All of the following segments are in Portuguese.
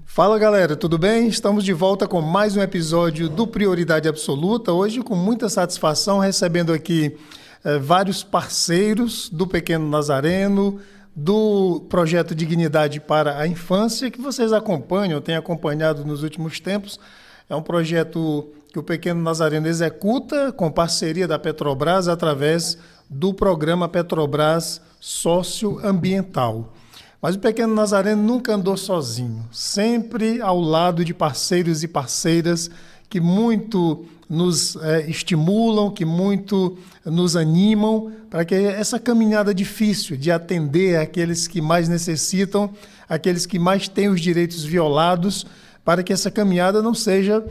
Fala galera, tudo bem? Estamos de volta com mais um episódio do Prioridade Absoluta. Hoje, com muita satisfação, recebendo aqui vários parceiros do Pequeno Nazareno, do projeto Dignidade para a Infância, que vocês acompanham, têm acompanhado nos últimos tempos. É um projeto que o Pequeno Nazareno executa com parceria da Petrobras através do programa Petrobras Socioambiental. Mas o Pequeno Nazareno nunca andou sozinho, sempre ao lado de parceiros e parceiras que muito nos estimulam, que muito nos animam para que essa caminhada difícil de atender aqueles que mais necessitam, aqueles que mais têm os direitos violados, para que essa caminhada não seja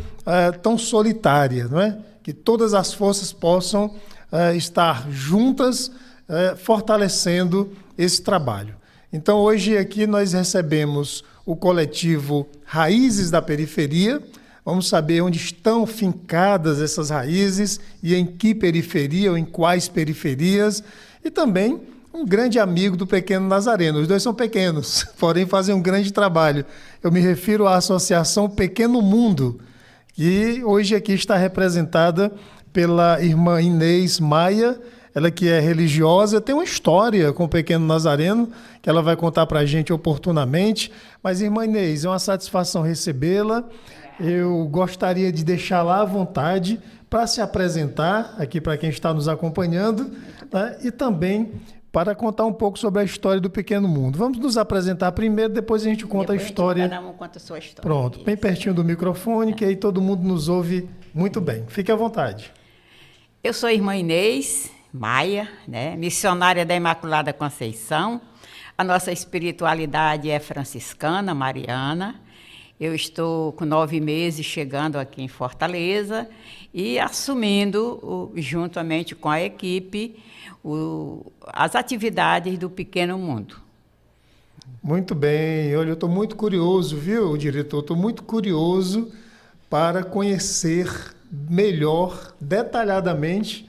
tão solitária, não é? Que todas as forças possam estar juntas, fortalecendo esse trabalho. Então, hoje aqui nós recebemos o coletivo Raízes da Periferia. Vamos saber onde estão fincadas essas raízes e em que periferia ou em quais periferias. E também um grande amigo do Pequeno Nazareno. Os dois são pequenos, porém fazem um grande trabalho. Eu me refiro à Associação Pequeno Mundo, que hoje aqui está representada pela irmã Inês Maia. Ela que é religiosa, tem uma história com o Pequeno Nazareno, que ela vai contar para a gente oportunamente. Mas, irmã Inês, é uma satisfação recebê-la. Eu gostaria de deixá-la à vontade para se apresentar aqui para quem está nos acompanhando, né? E também para contar um pouco sobre a história do Pequeno Mundo. Vamos nos apresentar primeiro, depois a gente conta a história. Cada um conta a sua história. Pronto, bem pertinho do microfone, que aí todo mundo nos ouve muito bem. Fique à vontade. Eu sou a irmã Inês Maia, né? Missionária da Imaculada Conceição. A nossa espiritualidade é franciscana, mariana. Eu estou com 9 meses chegando aqui em Fortaleza e assumindo, juntamente com a equipe, as atividades do Pequeno Mundo. Muito bem. Olha, eu estou muito curioso, viu, diretor? Estou muito curioso para conhecer melhor, detalhadamente,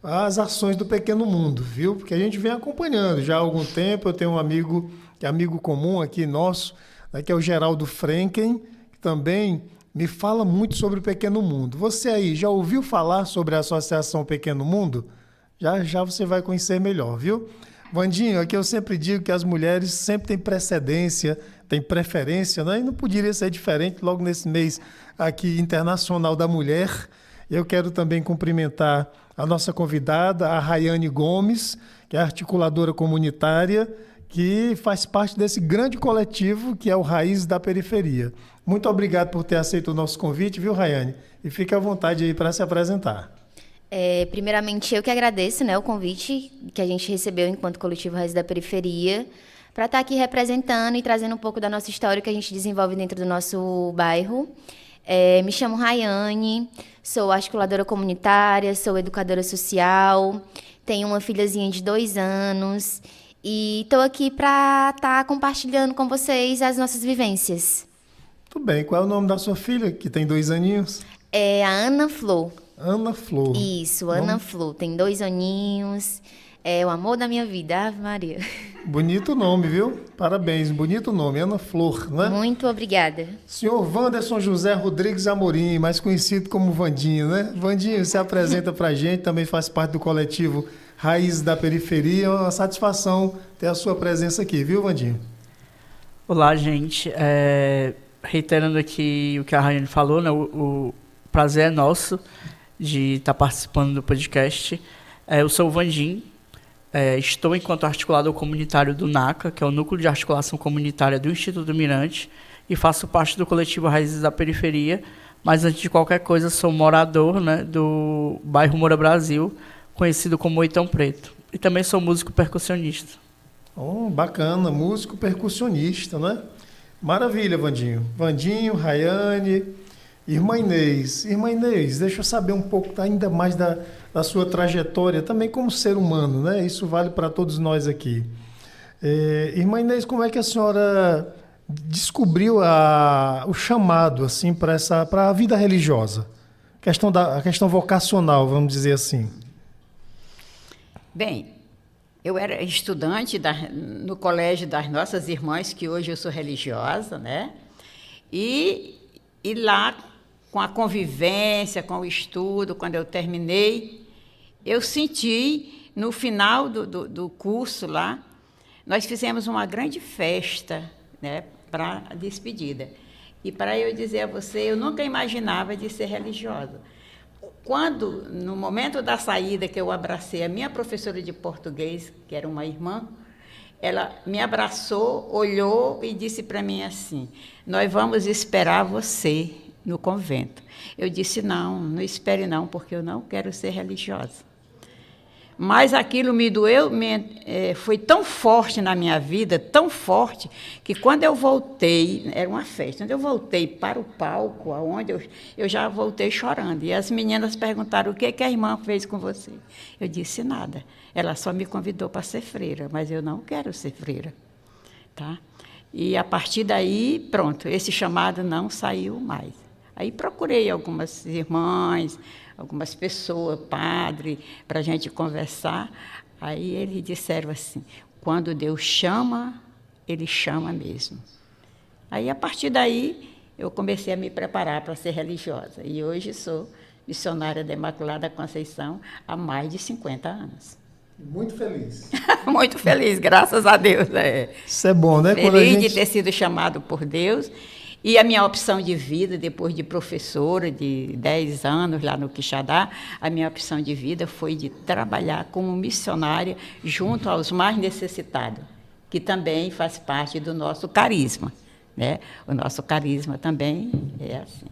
as ações do Pequeno Mundo, viu? Porque a gente vem acompanhando já há algum tempo. Eu tenho um amigo, que é amigo comum aqui nosso, né, que é o Geraldo Frenken, que também me fala muito sobre o Pequeno Mundo. Você aí já ouviu falar sobre a Associação Pequeno Mundo? Já você vai conhecer melhor, viu? Vandinho, aqui eu sempre digo que as mulheres sempre têm precedência, têm preferência, né? E não poderia ser diferente logo nesse mês aqui internacional da mulher. Eu quero também cumprimentar a nossa convidada, a Rayane Gomes, que é articuladora comunitária, que faz parte desse grande coletivo que é o Raízes da Periferia. Muito obrigado por ter aceito o nosso convite, viu, Rayane? E fique à vontade aí para se apresentar. Primeiramente, eu que agradeço, né, o convite que a gente recebeu enquanto coletivo Raízes da Periferia, para estar aqui representando e trazendo um pouco da nossa história que a gente desenvolve dentro do nosso bairro. Me chamo Rayane, sou articuladora comunitária, sou educadora social, tenho uma filhazinha de 2 anos e estou aqui para estar compartilhando com vocês as nossas vivências. Tudo bem. Qual é o nome da sua filha, que tem 2 aninhos? É a Ana Flor. Ana Flor. Isso, Ana Flor, tem 2 aninhos, é o amor da minha vida, Ave Maria. Bonito nome, viu? Parabéns, bonito nome, Ana Flor, né? Muito obrigada. Senhor Wanderson José Rodrigues Amorim, mais conhecido como Vandinho, né? Vandinho, se apresenta pra gente, também faz parte do coletivo Raízes da Periferia. É uma satisfação ter a sua presença aqui, viu, Vandinho? Olá, gente. Reiterando aqui o que a Rayane falou, né? O prazer é nosso de estar participando do podcast. Eu sou o Vandinho. Estou enquanto articulador comunitário do NACA, que é o Núcleo de Articulação Comunitária do Instituto Mirante, e faço parte do coletivo Raízes da Periferia, mas antes de qualquer coisa sou morador, né, do bairro Moura Brasil, conhecido como Oitão Preto, e também sou músico percussionista. Bacana, músico percussionista, né? Maravilha, Vandinho. Vandinho, Rayane, irmã Inês. Irmã Inês, deixa eu saber um pouco ainda mais da sua trajetória, também como ser humano, né? Isso vale para todos nós aqui. Irmã Inês, como é que a senhora descobriu o chamado assim, para a vida religiosa? A questão vocacional, vamos dizer assim. Bem, eu era estudante no colégio das nossas irmãs, que hoje eu sou religiosa, né? E lá, com a convivência, com o estudo, quando eu terminei, eu senti, no final do curso lá, nós fizemos uma grande festa, né, para a despedida. E para eu dizer a você, eu nunca imaginava de ser religiosa. Quando, no momento da saída, que eu abracei a minha professora de português, que era uma irmã, ela me abraçou, olhou e disse para mim assim: nós vamos esperar você no convento. Eu disse: não espere não, porque eu não quero ser religiosa. Mas aquilo me doeu, foi tão forte na minha vida, tão forte, que quando eu voltei, era uma festa, quando eu voltei para o palco, aonde eu já voltei chorando. E as meninas perguntaram: o que a irmã fez com você? Eu disse: nada, ela só me convidou para ser freira, mas eu não quero ser freira. Tá? E a partir daí, pronto, esse chamado não saiu mais. Aí procurei algumas irmãs, algumas pessoas, padre, para a gente conversar. Aí eles disseram assim: quando Deus chama, Ele chama mesmo. Aí, a partir daí, eu comecei a me preparar para ser religiosa. E hoje sou missionária da Imaculada Conceição há mais de 50 anos. Muito feliz. Muito feliz, graças a Deus. Isso é bom, né? Feliz de ter sido chamado por Deus. E a minha opção de vida, depois de professora de 10 anos lá no Quixadá, a minha opção de vida foi de trabalhar como missionária junto aos mais necessitados, que também faz parte do nosso carisma, né? O nosso carisma também é assim.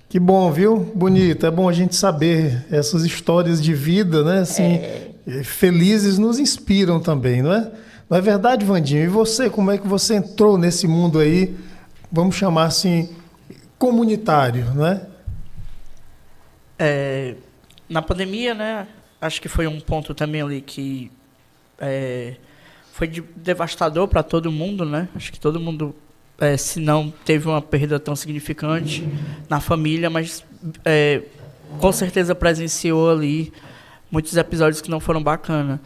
Que bom, viu? Bonito. É bom a gente saber essas histórias de vida, né? Assim, felizes nos inspiram também, não é? Não é verdade, Vandinho? E você, como é que você entrou nesse mundo aí, vamos chamar assim, comunitário, né? Na pandemia, né, acho que foi um ponto também ali que foi devastador para todo mundo, né? Acho que todo mundo, se não teve uma perda tão significante na família, mas com certeza presenciou ali muitos episódios que não foram bacanas.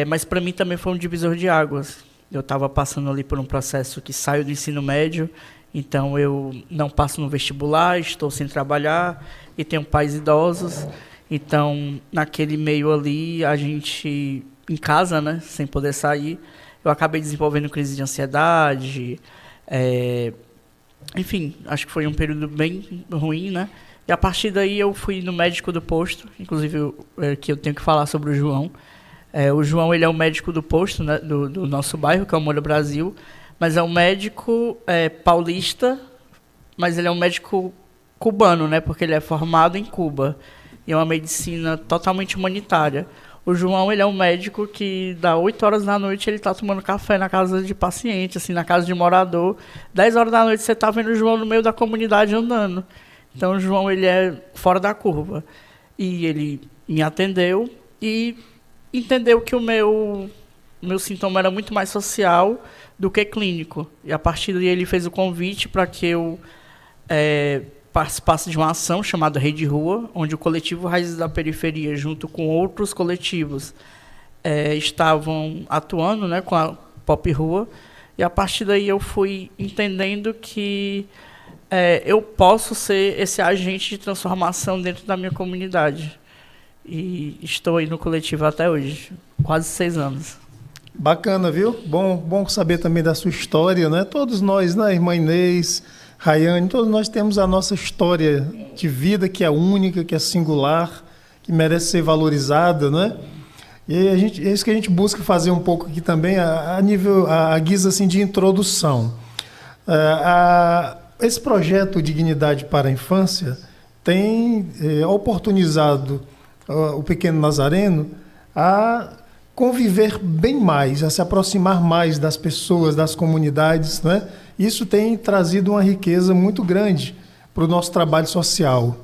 Mas para mim também foi um divisor de águas. Eu estava passando ali por um processo que saio do ensino médio, então eu não passo no vestibular, estou sem trabalhar e tenho pais idosos. Então, naquele meio ali, a gente, em casa, né, sem poder sair, eu acabei desenvolvendo crise de ansiedade. Enfim, acho que foi um período bem ruim, né? E a partir daí eu fui no médico do posto, inclusive que eu tenho que falar sobre o João. O João, ele é o médico do posto, né, do nosso bairro, que é o Molho Brasil, mas é um médico paulista, mas ele é um médico cubano, né, porque ele é formado em Cuba, e é uma medicina totalmente humanitária. O João, ele é um médico que, dá 8 horas da noite, ele está tomando café na casa de paciente, assim, na casa de morador. 10 horas da noite, você está vendo o João no meio da comunidade andando. Então, o João, ele é fora da curva. E ele me atendeu e entendeu que o meu sintoma era muito mais social do que clínico. E a partir daí ele fez o convite para que eu participasse de uma ação chamada Rede Rua, onde o coletivo Raízes da Periferia, junto com outros coletivos, estavam atuando, né, com a Pop Rua. E a partir daí eu fui entendendo que eu posso ser esse agente de transformação dentro da minha comunidade. E estou aí no coletivo até hoje, quase 6 anos. Bacana, viu? Bom saber também da sua história, né? Todos nós, né? Irmã Inês, Rayane, todos nós temos a nossa história de vida que é única, que é singular, que merece ser valorizada, né? E é isso que a gente busca fazer um pouco aqui também, a guisa assim, de introdução. Esse projeto Dignidade para a Infância tem oportunizado o pequeno Nazareno a conviver bem mais, a se aproximar mais das pessoas, das comunidades, né? Isso tem trazido uma riqueza muito grande para o nosso trabalho social,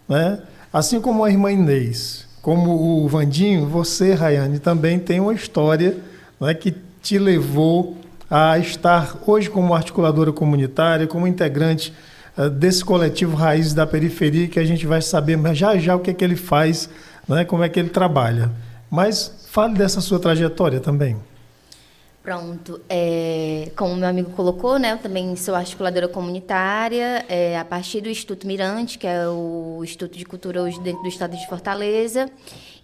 né? Assim como a irmã Inês, como o Vandinho, você, Rayane, também tem uma história, né, que te levou a estar hoje como articuladora comunitária, como integrante desse coletivo Raízes da Periferia, que a gente vai saber já o que é que ele faz, né, como é que ele trabalha. Mas fale dessa sua trajetória também. Pronto. Como meu amigo colocou, né, eu também sou articuladora comunitária, a partir do Instituto Mirante, que é o Instituto de Cultura hoje dentro do estado de Fortaleza.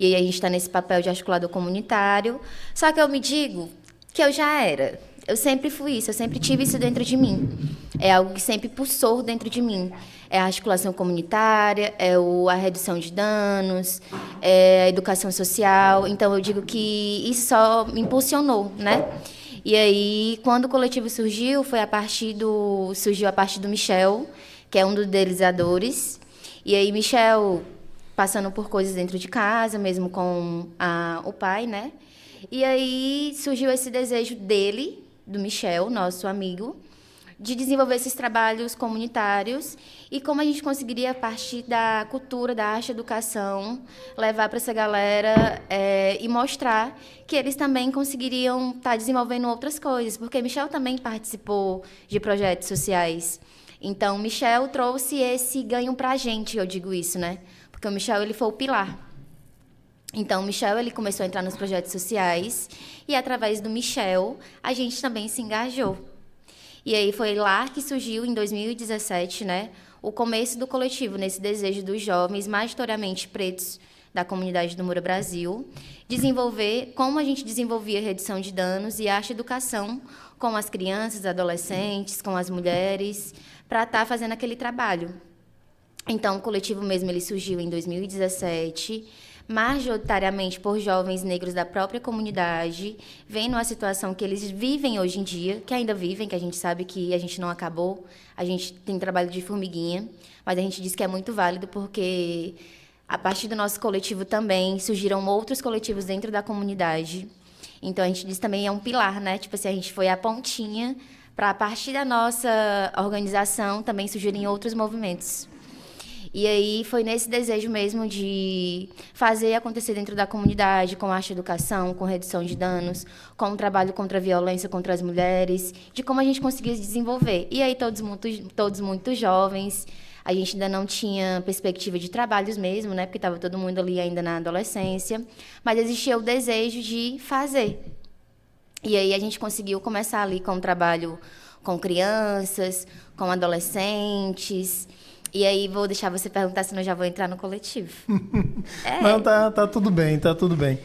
E aí a gente está nesse papel de articulador comunitário. Só que eu me digo que eu já era. Eu sempre fui isso, eu sempre tive isso dentro de mim. É algo que sempre pulsou dentro de mim. É a articulação comunitária, a redução de danos, é a educação social. Então, eu digo que isso só me impulsionou, né? E aí, quando o coletivo surgiu, surgiu a partir do Michel, que é um dos idealizadores. E aí, Michel, passando por coisas dentro de casa, mesmo com o pai, né? E aí, surgiu esse desejo dele, do Michel, nosso amigo, de desenvolver esses trabalhos comunitários e como a gente conseguiria, a partir da cultura, da arte e educação, levar para essa galera e mostrar que eles também conseguiriam estar desenvolvendo outras coisas, porque Michel também participou de projetos sociais. Então, Michel trouxe esse ganho para a gente, eu digo isso, né? Porque o Michel ele foi o pilar. Então, o Michel ele começou a entrar nos projetos sociais e, através do Michel, a gente também se engajou. E aí foi lá que surgiu, em 2017, né, o começo do coletivo, nesse desejo dos jovens, majoritariamente pretos, da comunidade do Moura Brasil, desenvolver como a gente desenvolvia redução de danos e arte e educação com as crianças, adolescentes, com as mulheres, para estar fazendo aquele trabalho. Então, o coletivo mesmo ele surgiu em 2017, majoritariamente por jovens negros da própria comunidade, vendo a situação que eles vivem hoje em dia, que ainda vivem, que a gente sabe que a gente não acabou, a gente tem trabalho de formiguinha, mas a gente diz que é muito válido porque, a partir do nosso coletivo também, surgiram outros coletivos dentro da comunidade. Então, a gente diz também é um pilar, né? Tipo assim, a gente foi a pontinha para, a partir da nossa organização, também surgirem outros movimentos. E aí foi nesse desejo mesmo de fazer acontecer dentro da comunidade, com arte e educação, com redução de danos, com o trabalho contra a violência contra as mulheres, de como a gente conseguia se desenvolver. E aí todos muito jovens, a gente ainda não tinha perspectiva de trabalhos mesmo, né, porque estava todo mundo ali ainda na adolescência, mas existia o desejo de fazer. E aí a gente conseguiu começar ali com o trabalho com crianças, com adolescentes. E aí vou deixar você perguntar, senão eu já vou entrar no coletivo. Não, tá tudo bem, tá tudo bem.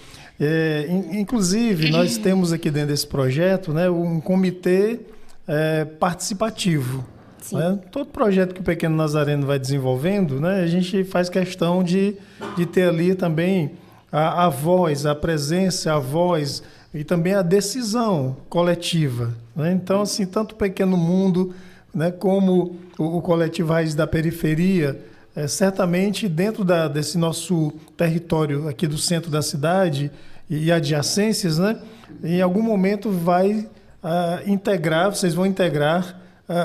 Inclusive, nós temos aqui dentro desse projeto, né, um comitê participativo. Né? Todo projeto que o Pequeno Nazareno vai desenvolvendo, né, a gente faz questão de ter ali também a voz, a presença, a voz e também a decisão coletiva. Né? Então, assim, tanto o Pequeno Mundo, né, como o coletivo Raiz da Periferia, certamente dentro desse nosso território aqui do centro da cidade e adjacências, né, em algum momento vocês vão integrar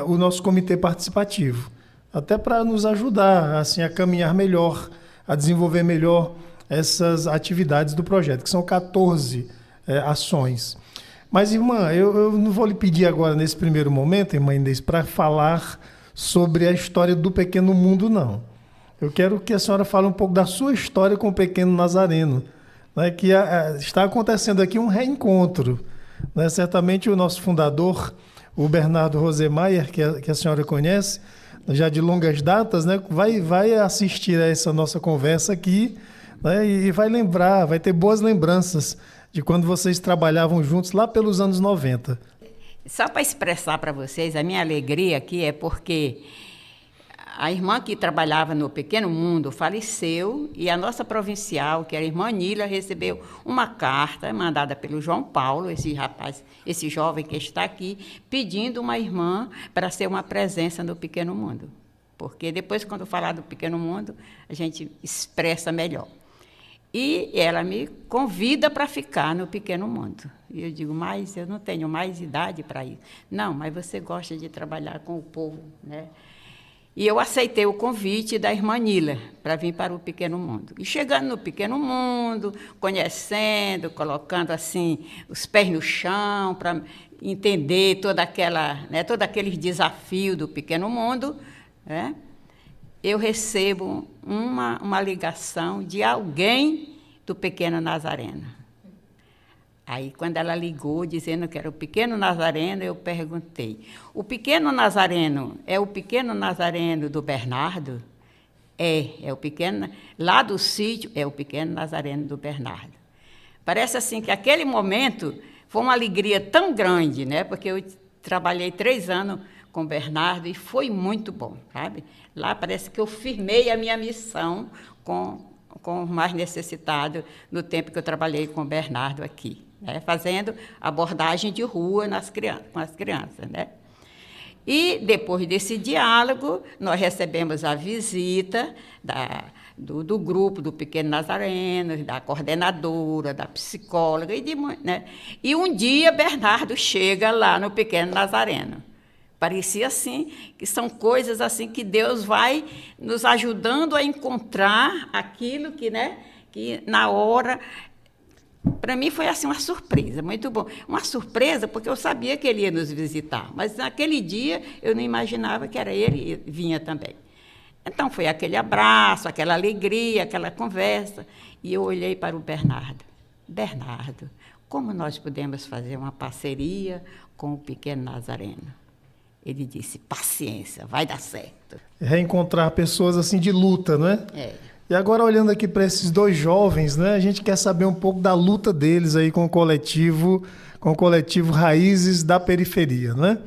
o nosso comitê participativo, até para nos ajudar assim, a caminhar melhor, a desenvolver melhor essas atividades do projeto, que são 14 ações. Mas, irmã, eu não vou lhe pedir agora, nesse primeiro momento, irmã Inês, para falar sobre a história do Pequeno Mundo, não. Eu quero que a senhora fale um pouco da sua história com o Pequeno Nazareno, né, que está acontecendo aqui um reencontro. Né? Certamente o nosso fundador, o Bernardo Rosemeyer, que a senhora conhece, já de longas datas, né, vai assistir a essa nossa conversa aqui, né, e vai lembrar, vai ter boas lembranças de quando vocês trabalhavam juntos lá pelos anos 90. Só para expressar para vocês, a minha alegria aqui é porque a irmã que trabalhava no Pequeno Mundo faleceu e a nossa provincial, que era a irmã Nília, recebeu uma carta mandada pelo João Paulo, esse jovem que está aqui, pedindo uma irmã para ser uma presença no Pequeno Mundo. Porque depois, quando falar do Pequeno Mundo, a gente expressa melhor. E ela me convida para ficar no Pequeno Mundo. E eu digo, mas eu não tenho mais idade para isso. Não, mas você gosta de trabalhar com o povo, né? E eu aceitei o convite da irmã Nília para vir para o Pequeno Mundo. E chegando no Pequeno Mundo, conhecendo, colocando assim os pés no chão para entender todo aquele desafio do Pequeno Mundo, né? Eu recebo uma ligação de alguém do Pequeno Nazareno. Aí, quando ela ligou, dizendo que era o pequeno Nazareno, eu perguntei, o pequeno Nazareno é o pequeno Nazareno do Bernardo? É o pequeno, lá do sítio, é o pequeno Nazareno do Bernardo. Parece assim que aquele momento foi uma alegria tão grande, né? Porque eu trabalhei 3 anos com o Bernardo e foi muito bom, sabe? Lá parece que eu firmei a minha missão com os mais necessitados no tempo que eu trabalhei com o Bernardo aqui, né? Fazendo abordagem de rua com as crianças, né? E, depois desse diálogo, nós recebemos a visita do grupo do Pequeno Nazareno, da coordenadora, da psicóloga, né? E um dia Bernardo chega lá no Pequeno Nazareno. Parecia assim, que são coisas assim que Deus vai nos ajudando a encontrar aquilo que, né, que na hora... Para mim foi assim uma surpresa, muito bom. Uma surpresa porque eu sabia que ele ia nos visitar, mas naquele dia eu não imaginava que era ele e vinha também. Então foi aquele abraço, aquela alegria, aquela conversa, e eu olhei para o Bernardo. Bernardo, como nós podemos fazer uma parceria com o Pequeno Nazareno? Ele disse, paciência, vai dar certo. Reencontrar pessoas assim de luta, não é? É. E agora, olhando aqui para esses 2 jovens, né, a gente quer saber um pouco da luta deles aí com o coletivo Raízes da Periferia, né?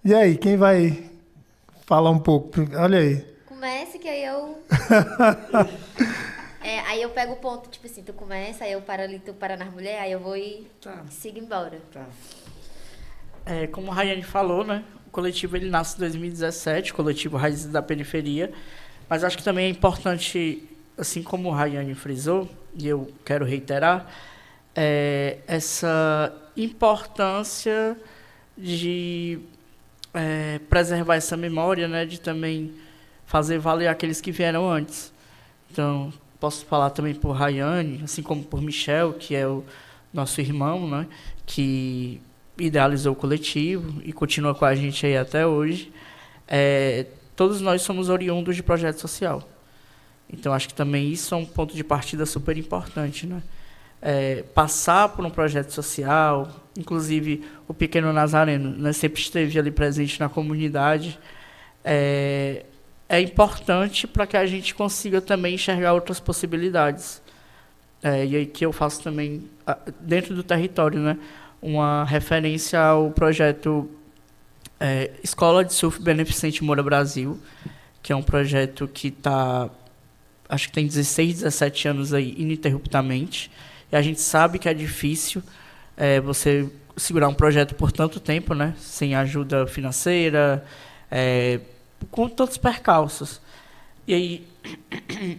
E aí, quem vai falar um pouco? Olha aí. Comece que aí eu... aí eu pego o ponto, tipo assim, tu começa, aí eu paro ali, tu para nas mulheres, aí eu vou e sigo embora. Tá. Como a Rayane falou, né? O coletivo ele nasce em 2017, o coletivo Raízes da Periferia. Mas acho que também é importante, assim como o Rayane frisou, e eu quero reiterar, essa importância de preservar essa memória, né, de também fazer valer aqueles que vieram antes. Então, posso falar também por Rayane, assim como por Michel, que é o nosso irmão, né, que idealizou o coletivo e continua com a gente aí até hoje. Todos nós somos oriundos de projeto social. Então, acho que também isso é um ponto de partida super importante, né? Passar por um projeto social, inclusive o Pequeno Nazareno, né, sempre esteve ali presente na comunidade, é importante para que a gente consiga também enxergar outras possibilidades. E aí que eu faço também, dentro do território, né, uma referência ao projeto Escola de Surf Beneficente Moura Brasil, que é um projeto que acho que tem 16, 17 anos aí ininterruptamente, e a gente sabe que é difícil você segurar um projeto por tanto tempo, né, sem ajuda financeira, com todos os percalços. E aí,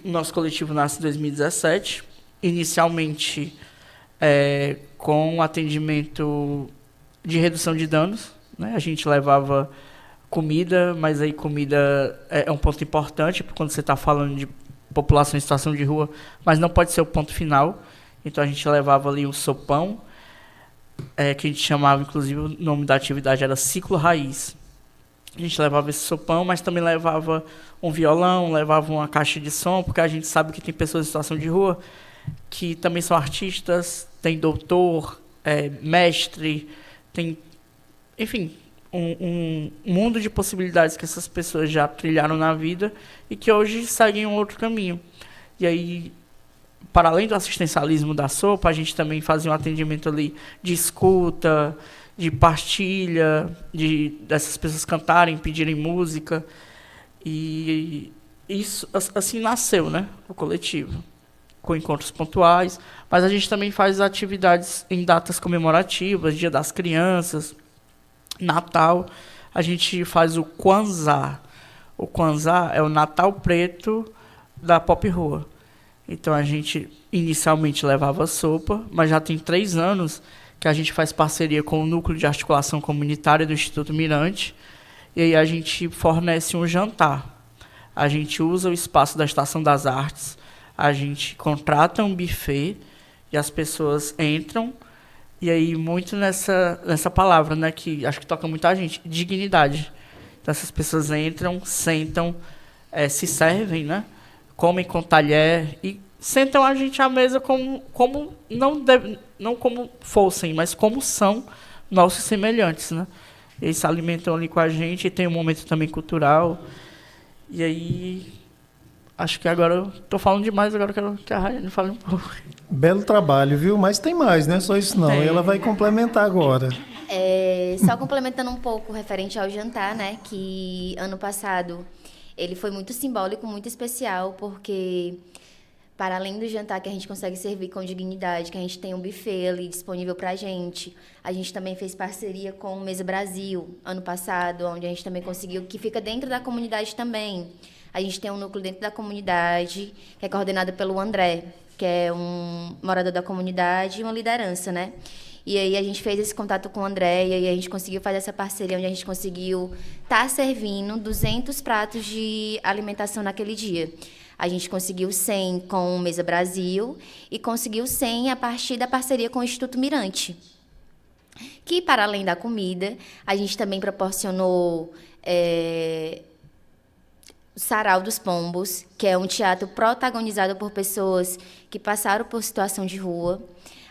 o nosso coletivo nasce em 2017, inicialmente com atendimento de redução de danos, né? A gente levava comida, mas aí comida é um ponto importante, porque quando você está falando de população em situação de rua, mas não pode ser o ponto final. Então a gente levava ali um sopão, que a gente chamava, inclusive, o nome da atividade era Ciclo Raiz. A gente levava esse sopão, mas também levava um violão, levava uma caixa de som, porque a gente sabe que tem pessoas em situação de rua que também são artistas, tem doutor, mestre, tem, enfim, um mundo de possibilidades que essas pessoas já trilharam na vida e que hoje seguem um outro caminho. E aí, para além do assistencialismo da sopa, a gente também fazia um atendimento ali de escuta, de partilha, dessas pessoas cantarem, pedirem música. E isso, assim, nasceu, né, o coletivo, com encontros pontuais, mas a gente também faz atividades em datas comemorativas, Dia das Crianças, Natal. A gente faz o Kwanzaa. O Kwanzaa é o Natal Preto da Pop Rua. Então, a gente inicialmente levava sopa, mas já tem 3 anos que a gente faz parceria com o Núcleo de Articulação Comunitária do Instituto Mirante, e aí a gente fornece um jantar. A gente usa o espaço da Estação das Artes, a gente contrata um buffet, e as pessoas entram, e aí muito nessa palavra, né, que acho que toca muita gente, dignidade. Então, essas pessoas entram, sentam, se servem, né, comem com talher, e sentam a gente à mesa como não como fossem, mas como são nossos semelhantes, né? Eles se alimentam ali com a gente e tem um momento também cultural. E aí, acho que agora eu tô falando demais, agora eu quero que a Rayane fale um pouco. Belo trabalho, viu? Mas tem mais, não é só isso não. Tem. Ela vai complementar agora. Só complementando um pouco referente ao jantar, né? Que ano passado ele foi muito simbólico, muito especial, porque para além do jantar que a gente consegue servir com dignidade, que a gente tem um buffet ali disponível para a gente também fez parceria com o Mesa Brasil ano passado, onde a gente também conseguiu, que fica dentro da comunidade também. A gente tem um núcleo dentro da comunidade, que é coordenado pelo André, que é um morador da comunidade e uma liderança, né? E aí a gente fez esse contato com o André e aí a gente conseguiu fazer essa parceria, onde a gente conseguiu estar servindo 200 pratos de alimentação naquele dia. A gente conseguiu 100 com o Mesa Brasil e conseguiu 100 a partir da parceria com o Instituto Mirante. Que, para além da comida, a gente também proporcionou o Sarau dos Pombos, que é um teatro protagonizado por pessoas que passaram por situação de rua.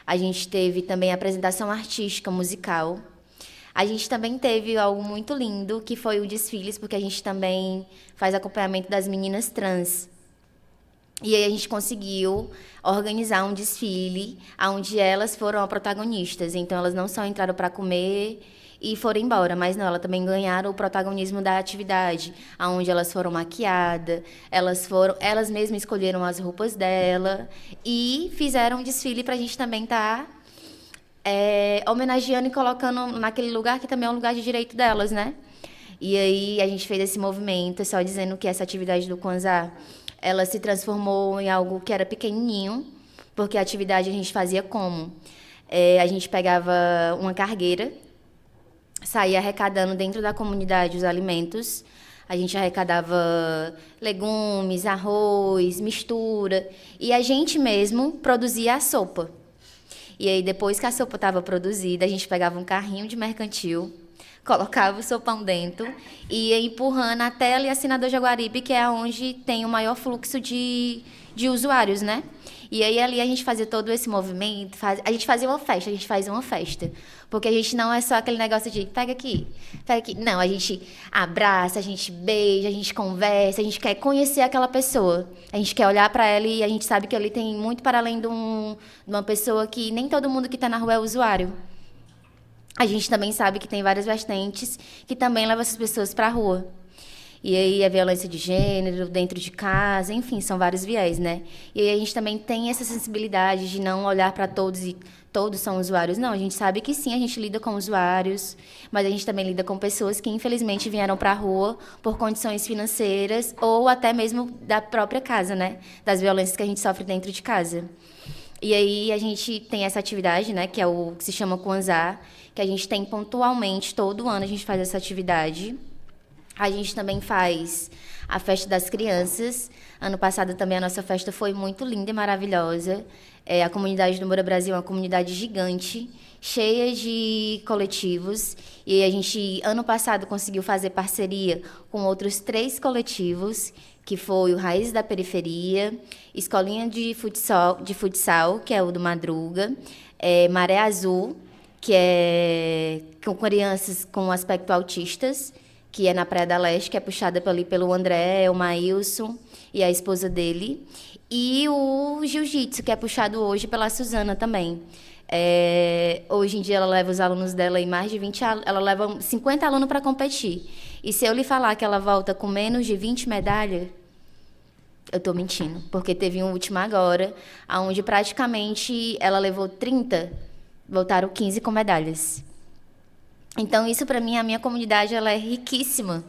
A gente teve também a apresentação artística musical. A gente também teve algo muito lindo, que foi o desfiles, porque a gente também faz acompanhamento das meninas trans. E aí a gente conseguiu organizar um desfile onde elas foram as protagonistas. Então, elas não só entraram para comer e foram embora, mas não, elas também ganharam o protagonismo da atividade, onde elas foram maquiadas, elas mesmas escolheram as roupas dela e fizeram um desfile para a gente também estar homenageando e colocando naquele lugar que também é um lugar de direito delas, né? E aí a gente fez esse movimento, só dizendo que essa atividade do Kwanzaa, ela se transformou em algo que era pequenininho, porque a atividade a gente fazia como? A gente pegava uma cargueira, saía arrecadando dentro da comunidade os alimentos. A gente arrecadava legumes, arroz, mistura. E a gente mesmo produzia a sopa. E aí, depois que a sopa estava produzida, a gente pegava um carrinho de mercantil, colocava o sopão dentro e ia empurrando até ali a Senador Jaguaribe, que é onde tem o maior fluxo de usuários, né? E aí ali a gente fazia todo esse movimento, a gente fazia uma festa, a gente faz uma festa. Porque a gente não é só aquele negócio de pega aqui, pega aqui. Não, a gente abraça, a gente beija, a gente conversa, a gente quer conhecer aquela pessoa. A gente quer olhar para ela e a gente sabe que ali tem muito para além de uma pessoa que nem todo mundo que está na rua é usuário. A gente também sabe que tem várias vertentes que também levam essas pessoas para a rua. E aí a violência de gênero, dentro de casa, enfim, são vários viés, né? E aí a gente também tem essa sensibilidade de não olhar para todos e todos são usuários. Não, a gente sabe que sim, a gente lida com usuários, mas a gente também lida com pessoas que infelizmente vieram para a rua por condições financeiras ou até mesmo da própria casa, né? Das violências que a gente sofre dentro de casa. E aí a gente tem essa atividade, né, que é o que se chama Kwanzaa, que a gente tem pontualmente, todo ano a gente faz essa atividade. A gente também faz a festa das crianças. Ano passado também a nossa festa foi muito linda e maravilhosa. A comunidade do Moura Brasil é uma comunidade gigante, cheia de coletivos. E a gente, ano passado, conseguiu fazer parceria com outros 3 coletivos, que foi o Raiz da Periferia, Escolinha de Futsal, que é o do Madruga, Maré Azul, que é com crianças com aspecto autistas, que é na Praia da Leste, que é puxada ali pelo André, o Maílson e a esposa dele. E o Jiu-Jitsu, que é puxado hoje pela Suzana também. Hoje em dia ela leva os alunos dela em mais de 20 alunos, ela leva 50 alunos para competir. E se eu lhe falar que ela volta com menos de 20 medalhas, eu estou mentindo. Porque teve um último agora, onde praticamente ela levou 30, voltaram 15 com medalhas. Então, isso, para mim, a minha comunidade ela é riquíssima,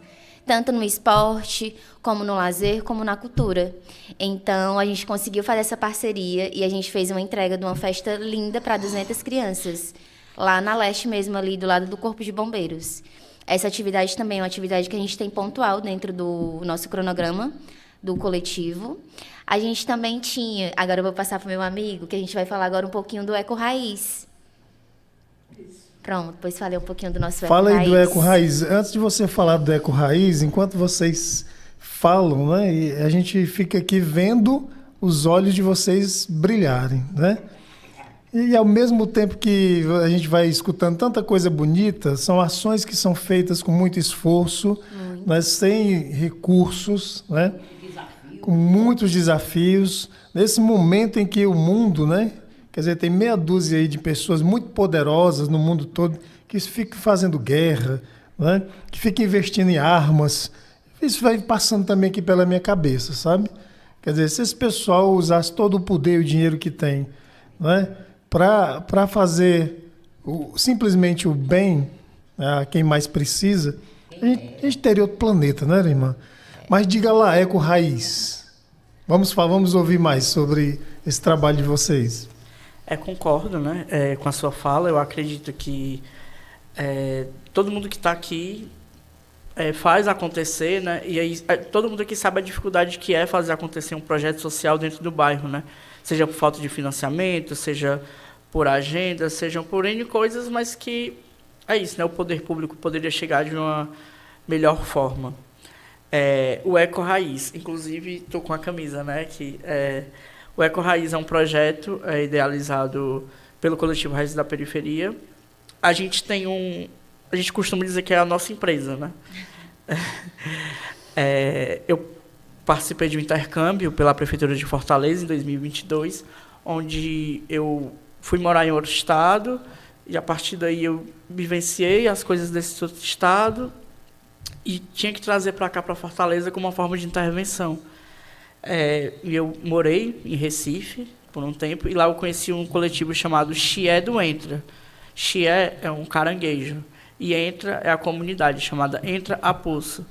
tanto no esporte, como no lazer, como na cultura. Então, a gente conseguiu fazer essa parceria e a gente fez uma entrega de uma festa linda para 200 crianças, lá na Leste mesmo, ali do lado do Corpo de Bombeiros. Essa atividade também é uma atividade que a gente tem pontual dentro do nosso cronograma do coletivo. A gente também tinha, agora eu vou passar para o meu amigo, que a gente vai falar agora um pouquinho do Eco Raiz. Pronto, depois falei um pouquinho do nosso Eco Raiz. Fala aí do Eco Raiz. Antes de você falar do Eco Raiz, enquanto vocês falam, né, e a gente fica aqui vendo os olhos de vocês brilharem, né? E ao mesmo tempo que a gente vai escutando tanta coisa bonita, são ações que são feitas com muito esforço, né, sem recursos, né, com muitos desafios. Nesse momento em que o mundo, né, quer dizer, tem meia dúzia aí de pessoas muito poderosas no mundo todo que ficam fazendo guerra, né, que ficam investindo em armas. Isso vai passando também aqui pela minha cabeça, sabe? Quer dizer, se esse pessoal usasse todo o poder e o dinheiro que tem, né, para fazer simplesmente o bem, né, a quem mais precisa, a gente teria outro planeta, né, irmã? Mas diga lá, Eco Raiz. Vamos ouvir mais sobre esse trabalho de vocês. Concordo, né, com a sua fala. Eu acredito que todo mundo que está aqui faz acontecer, né? E aí todo mundo aqui sabe a dificuldade que é fazer acontecer um projeto social dentro do bairro, né? Seja por falta de financiamento, seja por agenda, sejam por N coisas, mas que é isso, né? O poder público poderia chegar de uma melhor forma. O Eco Raiz, inclusive estou com a camisa, né? O Eco Raiz é um projeto idealizado pelo coletivo Raízes da Periferia. A gente costuma dizer que é a nossa empresa, né? Eu participei de um intercâmbio pela Prefeitura de Fortaleza em 2022, onde eu fui morar em outro estado e, a partir daí, eu vivenciei as coisas desse outro estado e tinha que trazer para cá, para Fortaleza, como uma forma de intervenção. E eu morei em Recife por um tempo e lá eu conheci um coletivo chamado Chié do Entra. Chié é um caranguejo e Entra é a comunidade chamada Entra a Poço.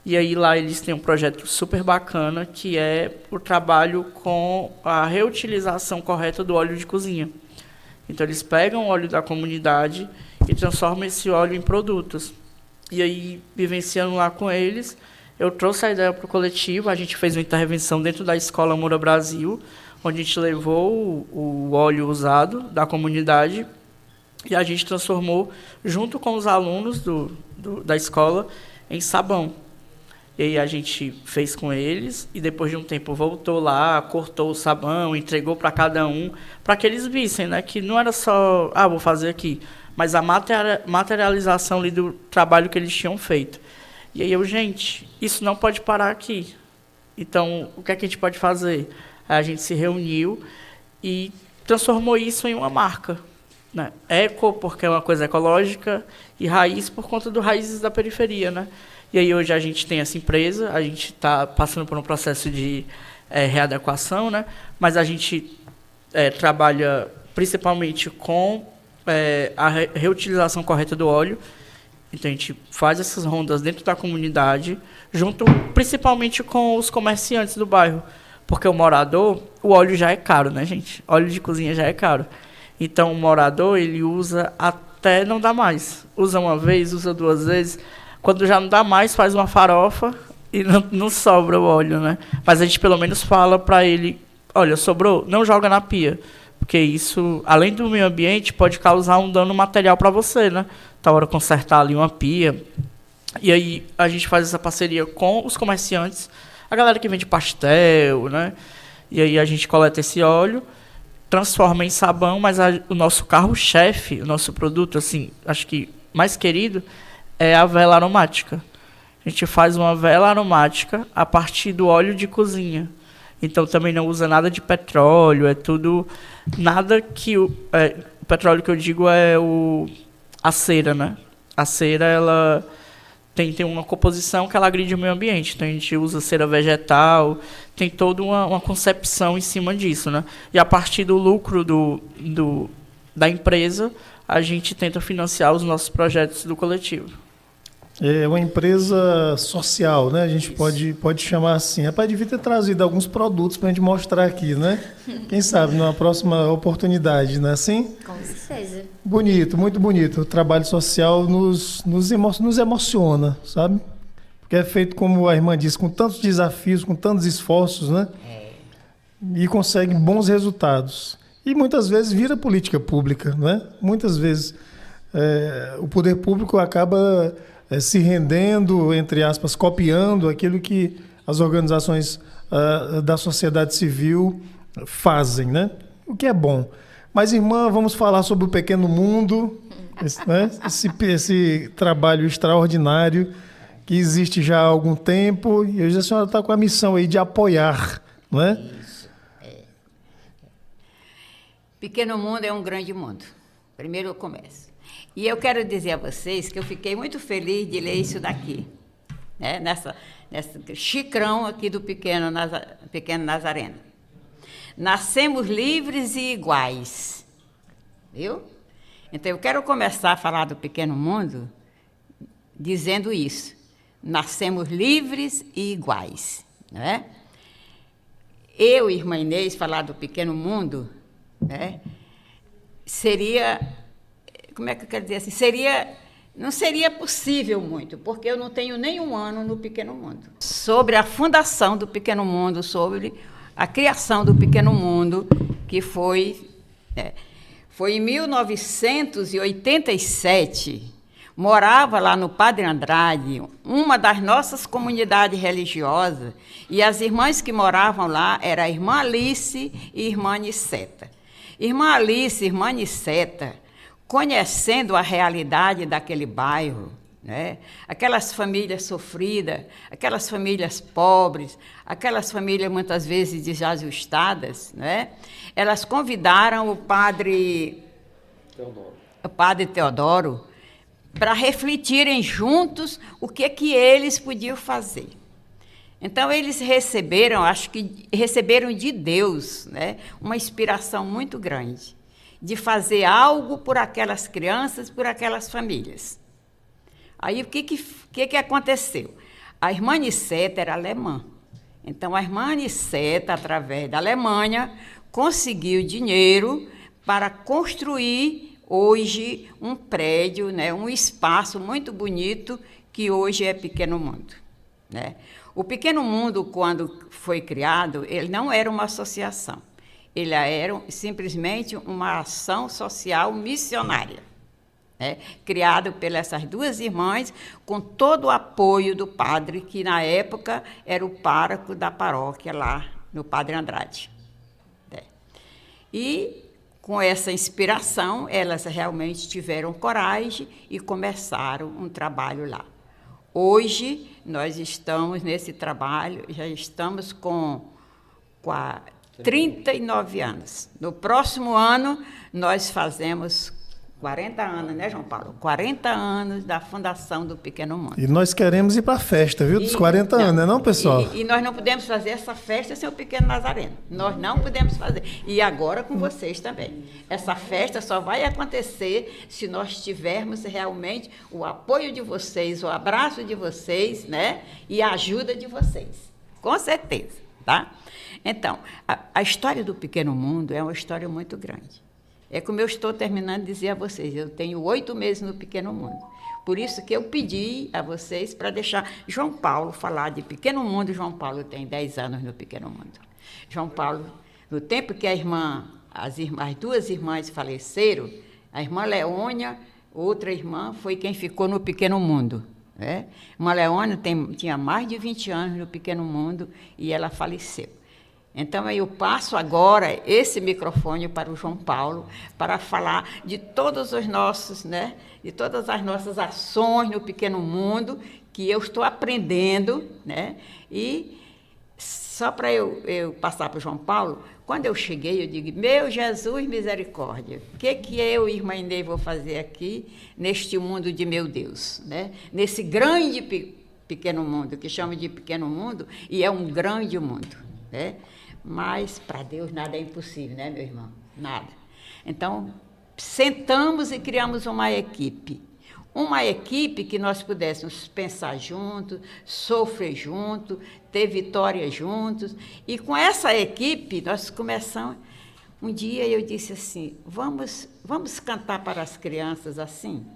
E aí lá eles têm um projeto super bacana, que é o trabalho com a reutilização correta do óleo de cozinha. Então eles pegam o óleo da comunidade e transformam esse óleo em produtos. E aí, vivenciando lá com eles, eu trouxe a ideia para o coletivo. A gente fez uma intervenção dentro da Escola Moura Brasil, onde a gente levou o óleo usado da comunidade e a gente transformou, junto com os alunos da escola, em sabão. E aí a gente fez com eles e depois de um tempo voltou lá, cortou o sabão, entregou para cada um, para que eles vissem, né, que não era só, vou fazer aqui, mas a materialização ali do trabalho que eles tinham feito. E aí gente, isso não pode parar aqui. Então, o que é que a gente pode fazer? Aí a gente se reuniu e transformou isso em uma marca, né? Eco, porque é uma coisa ecológica, e Raiz, por conta do Raízes da Periferia, né? E aí hoje a gente tem essa empresa, a gente está passando por um processo de readequação, né? Mas a gente trabalha principalmente com a reutilização correta do óleo. Então a gente faz essas rondas dentro da comunidade, junto principalmente com os comerciantes do bairro. Porque o morador, o óleo já é caro, né, gente? Óleo de cozinha já é caro. Então o morador, ele usa até não dá mais. Usa uma vez, usa duas vezes. Quando já não dá mais, faz uma farofa e não sobra o óleo, né? Mas a gente pelo menos fala para ele, olha, sobrou, não joga na pia. Porque isso, além do meio ambiente, pode causar um dano material para você, né? Tá hora de consertar ali uma pia. E aí a gente faz essa parceria com os comerciantes, a galera que vende pastel, né? E aí a gente coleta esse óleo, transforma em sabão, mas o nosso carro-chefe, o nosso produto, assim, acho que mais querido, é a vela aromática. A gente faz uma vela aromática a partir do óleo de cozinha. Então também não usa nada de petróleo, é tudo nada que o petróleo que eu digo é a cera, né? A cera, ela tem uma composição que ela agride o meio ambiente. Então a gente usa cera vegetal, tem toda uma concepção em cima disso, né? E a partir do lucro da empresa, a gente tenta financiar os nossos projetos do coletivo. É uma empresa social, né? A gente pode chamar assim. Rapaz, devia ter trazido alguns produtos para a gente mostrar aqui, né? Quem sabe, numa próxima oportunidade, não é assim? Com certeza. Bonito, muito bonito. O trabalho social nos emociona, sabe? Porque é feito, como a irmã disse, com tantos desafios, com tantos esforços, né? E consegue bons resultados. E muitas vezes vira política pública, né? Muitas vezes o poder público acaba se rendendo, entre aspas, copiando aquilo que as organizações da sociedade civil fazem, né? O que é bom. Mas, irmã, vamos falar sobre o Pequeno Mundo, esse trabalho extraordinário que existe já há algum tempo, e hoje a senhora está com a missão aí de apoiar, não é? Isso. Pequeno Mundo é um grande mundo. Primeiro eu começo. E eu quero dizer a vocês que eu fiquei muito feliz de ler isso daqui, né? Nessa xicrão aqui do Pequeno Nazareno. Nascemos livres e iguais. Viu? Então, eu quero começar a falar do Pequeno Mundo dizendo isso. Nascemos livres e iguais. Não é? Eu, irmã Inês, falar do Pequeno Mundo, né, seria... Como é que eu quero dizer assim? Não seria possível muito, porque eu não tenho nenhum ano no Pequeno Mundo. Sobre a fundação do Pequeno Mundo, sobre a criação do Pequeno Mundo, que foi em 1987, morava lá no Padre Andrade, uma das nossas comunidades religiosas, e as irmãs que moravam lá eram a irmã Alice e a irmã Niceta. Irmã Alice e irmã Niceta, conhecendo a realidade daquele bairro, né? Aquelas famílias sofridas, aquelas famílias pobres, aquelas famílias muitas vezes desajustadas, né? Elas convidaram o padre Teodoro para refletirem juntos o que eles podiam fazer. Então, eles receberam, acho que receberam de Deus, né, uma inspiração muito grande de fazer algo por aquelas crianças, por aquelas famílias. Aí, o que aconteceu? A irmã Niceta era alemã. Então, a irmã Niceta, através da Alemanha, conseguiu dinheiro para construir, hoje, um prédio, né, um espaço muito bonito, que hoje é Pequeno Mundo, né? O Pequeno Mundo, quando foi criado, ele não era uma associação. Ele era simplesmente uma ação social missionária, né? Criado pelas essas duas irmãs, com todo o apoio do padre, que na época era o pároco da paróquia lá no Padre Andrade, né? E com essa inspiração, elas realmente tiveram coragem e começaram um trabalho lá. Hoje, nós estamos nesse trabalho, já estamos com 39 anos. No próximo ano, nós fazemos 40 anos, né, João Paulo? 40 anos da fundação do Pequeno Mundo. E nós queremos ir para a festa, viu? Dos 40 anos, não, pessoal? E nós não podemos fazer essa festa sem o Pequeno Nazareno. Nós não podemos fazer. E agora com vocês também. Essa festa só vai acontecer se nós tivermos realmente o apoio de vocês, o abraço de vocês, né? E a ajuda de vocês. Com certeza, tá? Então, a história do Pequeno Mundo é uma história muito grande. É como eu estou terminando de dizer a vocês, eu tenho 8 meses no Pequeno Mundo. Por isso que eu pedi a vocês para deixar João Paulo falar de Pequeno Mundo. João Paulo tem 10 anos no Pequeno Mundo. João Paulo, no tempo que as duas irmãs faleceram, a irmã Leônia, outra irmã, foi quem ficou no Pequeno Mundo, né? Irmã Leônia tinha mais de 20 anos no Pequeno Mundo e ela faleceu. Então, eu passo agora esse microfone para o João Paulo para falar de todos os nossos, né, de todas as nossas ações no Pequeno Mundo, que eu estou aprendendo, né? E só para eu passar para o João Paulo, quando eu cheguei, eu digo, meu Jesus, misericórdia, o que eu, irmã Inês, vou fazer aqui neste mundo de meu Deus, né? Nesse grande pequeno mundo, que chama de Pequeno Mundo, e é um grande mundo, né? Mas para Deus nada é impossível, né, meu irmão? Nada. Então, sentamos e criamos uma equipe. Uma equipe que nós pudéssemos pensar juntos, sofrer juntos, ter vitórias juntos. E com essa equipe, nós começamos... Um dia eu disse assim, vamos cantar para as crianças assim?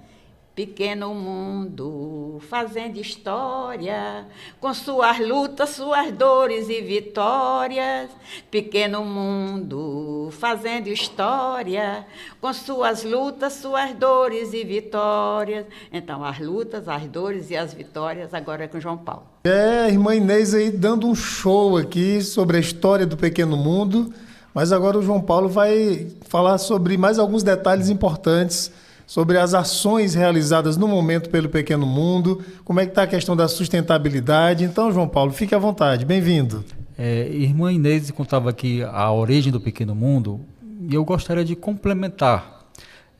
Pequeno mundo, fazendo história, com suas lutas, suas dores e vitórias. Pequeno mundo, fazendo história, com suas lutas, suas dores e vitórias. Então, as lutas, as dores e as vitórias, agora é com João Paulo. A irmã Inês aí dando um show aqui sobre a história do Pequeno Mundo, mas agora o João Paulo vai falar sobre mais alguns detalhes importantes sobre as ações realizadas no momento pelo Pequeno Mundo, como é que está a questão da sustentabilidade. Então, João Paulo, fique à vontade, bem-vindo. Irmã Inês contava aqui a origem do Pequeno Mundo, e eu gostaria de complementar.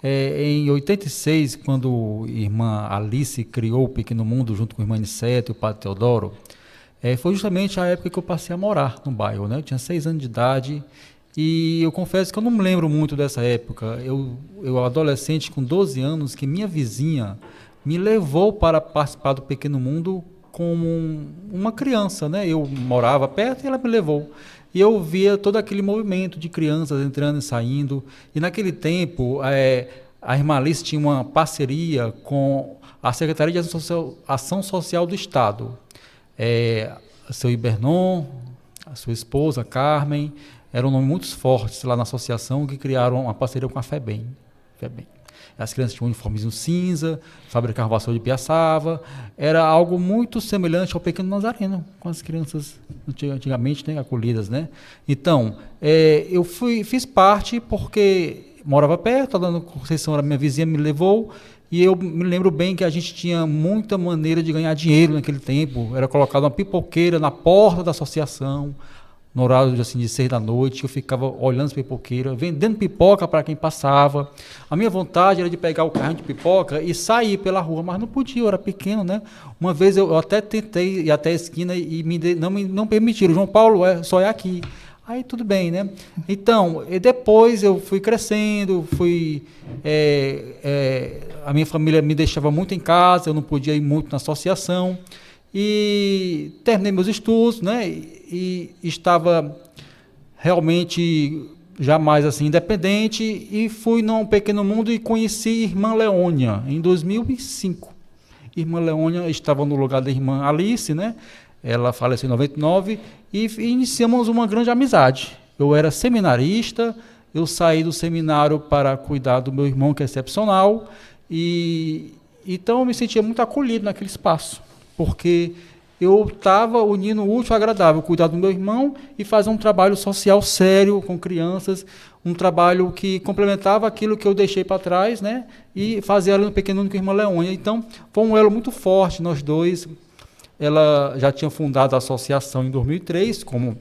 Em 86, quando a irmã Alice criou o Pequeno Mundo, junto com a irmã Nicete e o padre Teodoro, foi justamente a época que eu passei a morar no bairro, né? Eu tinha 6 anos de idade, e eu confesso que eu não me lembro muito dessa época. Eu adolescente com 12 anos, que minha vizinha me levou para participar do Pequeno Mundo como uma criança, né? Eu morava perto e ela me levou. E eu via todo aquele movimento de crianças entrando e saindo. E naquele tempo, a irmã Alice tinha uma parceria com a Secretaria de Ação Social do Estado. Seu Ibernon, a sua esposa, Carmen, eram nomes muito fortes lá na associação, que criaram uma parceria com a FEBEM. As crianças tinham um uniformezinho cinza, fabricavam vassoura de piaçava. Era algo muito semelhante ao Pequeno Nazareno, com as crianças antigamente, né, acolhidas, né? Então, eu fiz parte porque morava perto, a dona Conceição era minha vizinha, me levou, e eu me lembro bem que a gente tinha muita maneira de ganhar dinheiro naquele tempo. Era colocado uma pipoqueira na porta da associação, no horário assim, de 6 da noite, eu ficava olhando as pipoqueiras, vendendo pipoca para quem passava. A minha vontade era de pegar o carrinho de pipoca e sair pela rua, mas não podia, eu era pequeno, né? Uma vez eu até tentei ir até a esquina e não permitiram. João Paulo, só é aqui. Aí tudo bem, né? Então, e depois eu fui crescendo, a minha família me deixava muito em casa, eu não podia ir muito na associação. E terminei meus estudos, né? E estava realmente já mais assim independente, e fui num Pequeno Mundo e conheci Irmã Leônia em 2005. Irmã Leônia estava no lugar da irmã Alice, né? Ela faleceu em 99 e iniciamos uma grande amizade. Eu era seminarista, eu saí do seminário para cuidar do meu irmão, que é excepcional, e então eu me sentia muito acolhido naquele espaço, porque eu estava unindo o útil ao agradável, cuidar do meu irmão e fazer um trabalho social sério com crianças, um trabalho que complementava aquilo que eu deixei para trás, né? E fazer ela no Pequeno Mundo com a irmã Leônia. Então, foi um elo muito forte, nós dois. Ela já tinha fundado a associação em 2003, como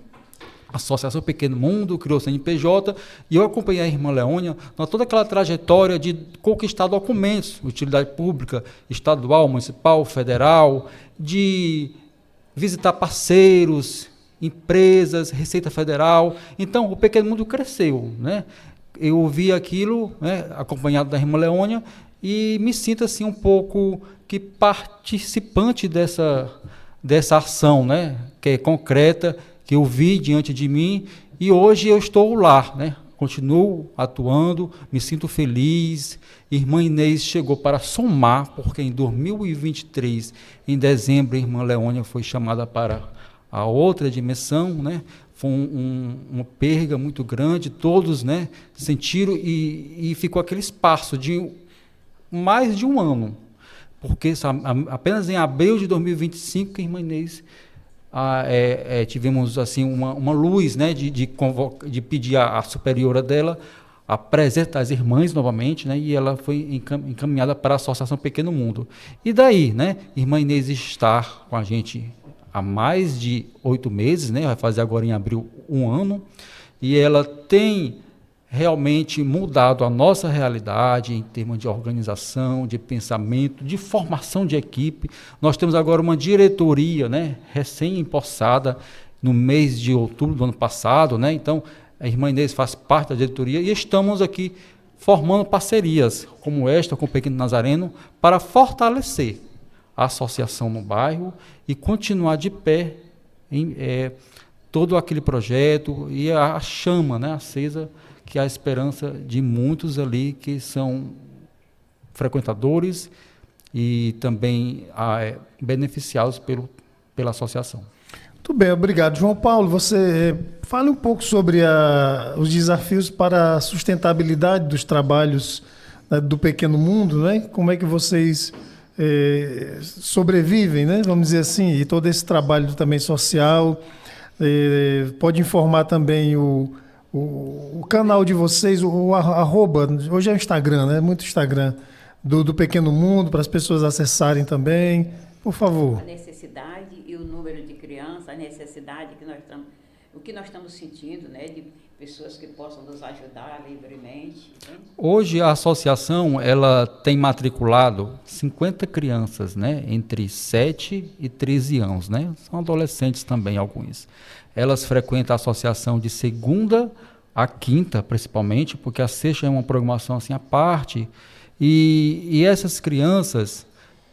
Associação Pequeno Mundo, criou o CNPJ, e eu acompanhei a irmã Leônia na toda aquela trajetória de conquistar documentos, utilidade pública, estadual, municipal, federal, de visitar parceiros, empresas, Receita Federal. Então, o Pequeno Mundo cresceu, né? Eu vi aquilo, né, acompanhado da irmã Leônia, e me sinto assim um pouco que participante dessa ação, né, que é concreta, que eu vi diante de mim, e hoje eu estou lá, né? Continuo atuando, me sinto feliz. Irmã Inês chegou para somar, porque em 2023, em dezembro, a irmã Leônia foi chamada para a outra dimensão, né? Foi uma perda muito grande, todos, né, sentiram, e ficou aquele espaço de mais de um ano, porque apenas em abril de 2025 que a irmã Inês tivemos assim uma luz, né, de pedir à superiora dela a presença das irmãs novamente, né, e ela foi encaminhada para a Associação Pequeno Mundo. E daí, né, irmã Inês está com a gente há mais de 8 meses, né, vai fazer agora em abril 1 ano, e ela tem realmente mudado a nossa realidade em termos de organização, de pensamento, de formação de equipe. Nós temos agora uma diretoria, né, recém-empossada no mês de outubro do ano passado, né? Então, a irmã Inês faz parte da diretoria e estamos aqui formando parcerias como esta com o Pequeno Nazareno para fortalecer a associação no bairro e continuar de pé em todo aquele projeto e a chama, né, acesa, que é a esperança de muitos ali que são frequentadores, e também beneficiados pela associação. Muito bem, obrigado. João Paulo, você fale um pouco sobre os desafios para a sustentabilidade dos trabalhos, né, do Pequeno Mundo, né? Como é que vocês sobrevivem, né? Vamos dizer assim, e todo esse trabalho também social. Pode informar também o canal de vocês, o arroba, hoje é o Instagram, né? Muito Instagram, do Pequeno Mundo, para as pessoas acessarem também. Por favor. A necessidade e o número de crianças, a necessidade que o que nós estamos sentindo, né, de pessoas que possam nos ajudar livremente. Né? Hoje a associação ela tem matriculado 50 crianças, né, entre 7 e 13 anos, né? São adolescentes também alguns. Elas frequentam a associação de segunda a quinta, principalmente, porque a sexta é uma programação assim à parte. E essas crianças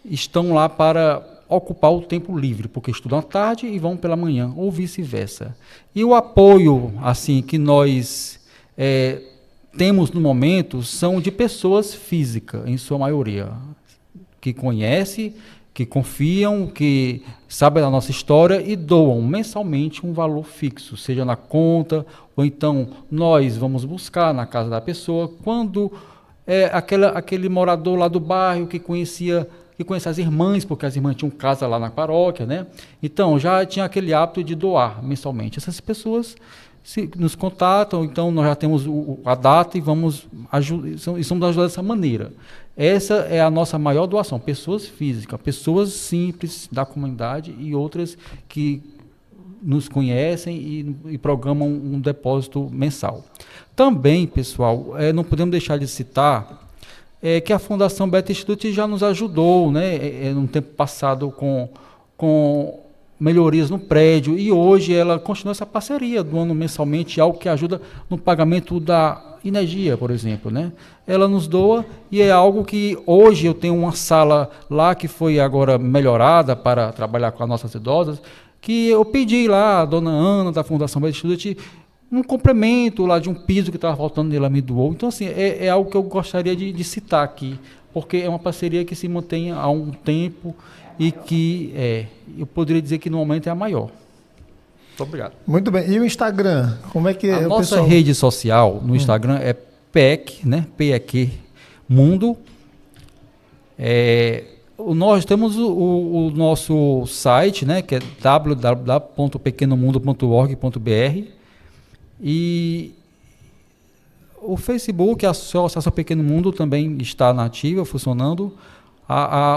estão lá para ocupar o tempo livre, porque estudam à tarde e vão pela manhã, ou vice-versa. E o apoio assim que nós temos no momento são de pessoas físicas, em sua maioria, que conhecem, que confiam, que sabem da nossa história e doam mensalmente um valor fixo, seja na conta, ou então nós vamos buscar na casa da pessoa, quando aquele morador lá do bairro que conhecia as irmãs, porque as irmãs tinham casa lá na paróquia, né? Então, já tinha aquele hábito de doar mensalmente. Essas pessoas nos contatam, então nós já temos a data e vamos ajudar dessa maneira. Essa é a nossa maior doação, pessoas físicas, pessoas simples da comunidade e outras que nos conhecem e programam um depósito mensal. Também, pessoal, não podemos deixar de citar que a Fundação Beth Institute já nos ajudou, né, no tempo passado com melhorias no prédio, e hoje ela continua essa parceria, doando mensalmente algo que ajuda no pagamento da energia, por exemplo, né? Ela nos doa e é algo que hoje eu tenho uma sala lá que foi agora melhorada para trabalhar com as nossas idosas, que eu pedi lá a dona Ana da Fundação Beth Institute um complemento lá de um piso que estava faltando e ela me doou. Então, assim, é algo que eu gostaria de citar aqui, porque é uma parceria que se mantém há um tempo e que eu poderia dizer que no momento é a maior. Muito obrigado. Muito bem. E o Instagram? Como é que a o nossa pessoal... rede social no Instagram é PEC, né? PEC Mundo. Nós temos o nosso site, né? Que é www.pequenomundo.org.br. E o Facebook, a Associação Pequeno Mundo, também está na ativa, funcionando.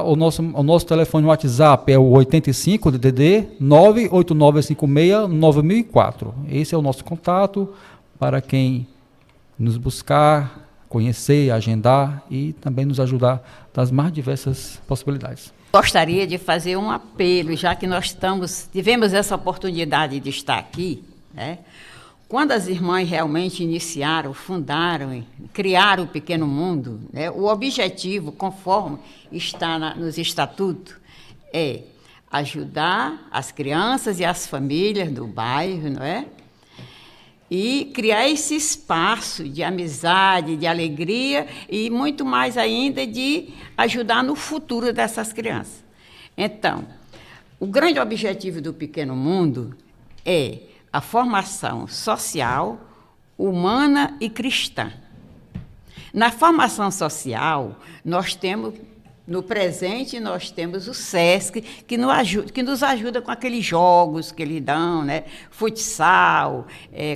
O nosso telefone WhatsApp é o 85 DDD 989569004. Esse é o nosso contato para quem nos buscar, conhecer, agendar e também nos ajudar das mais diversas possibilidades. Gostaria de fazer um apelo, já que nós tivemos essa oportunidade de estar aqui, né? Quando as irmãs realmente iniciaram, fundaram, criaram o Pequeno Mundo, né, o objetivo, conforme está nos estatutos, é ajudar as crianças e as famílias do bairro, não é? E criar esse espaço de amizade, de alegria e muito mais ainda de ajudar no futuro dessas crianças. Então, o grande objetivo do Pequeno Mundo é a formação social, humana e cristã. Na formação social, nós temos, no presente, nós temos o SESC, que nos ajuda com aqueles jogos que eles dão, né? Futsal,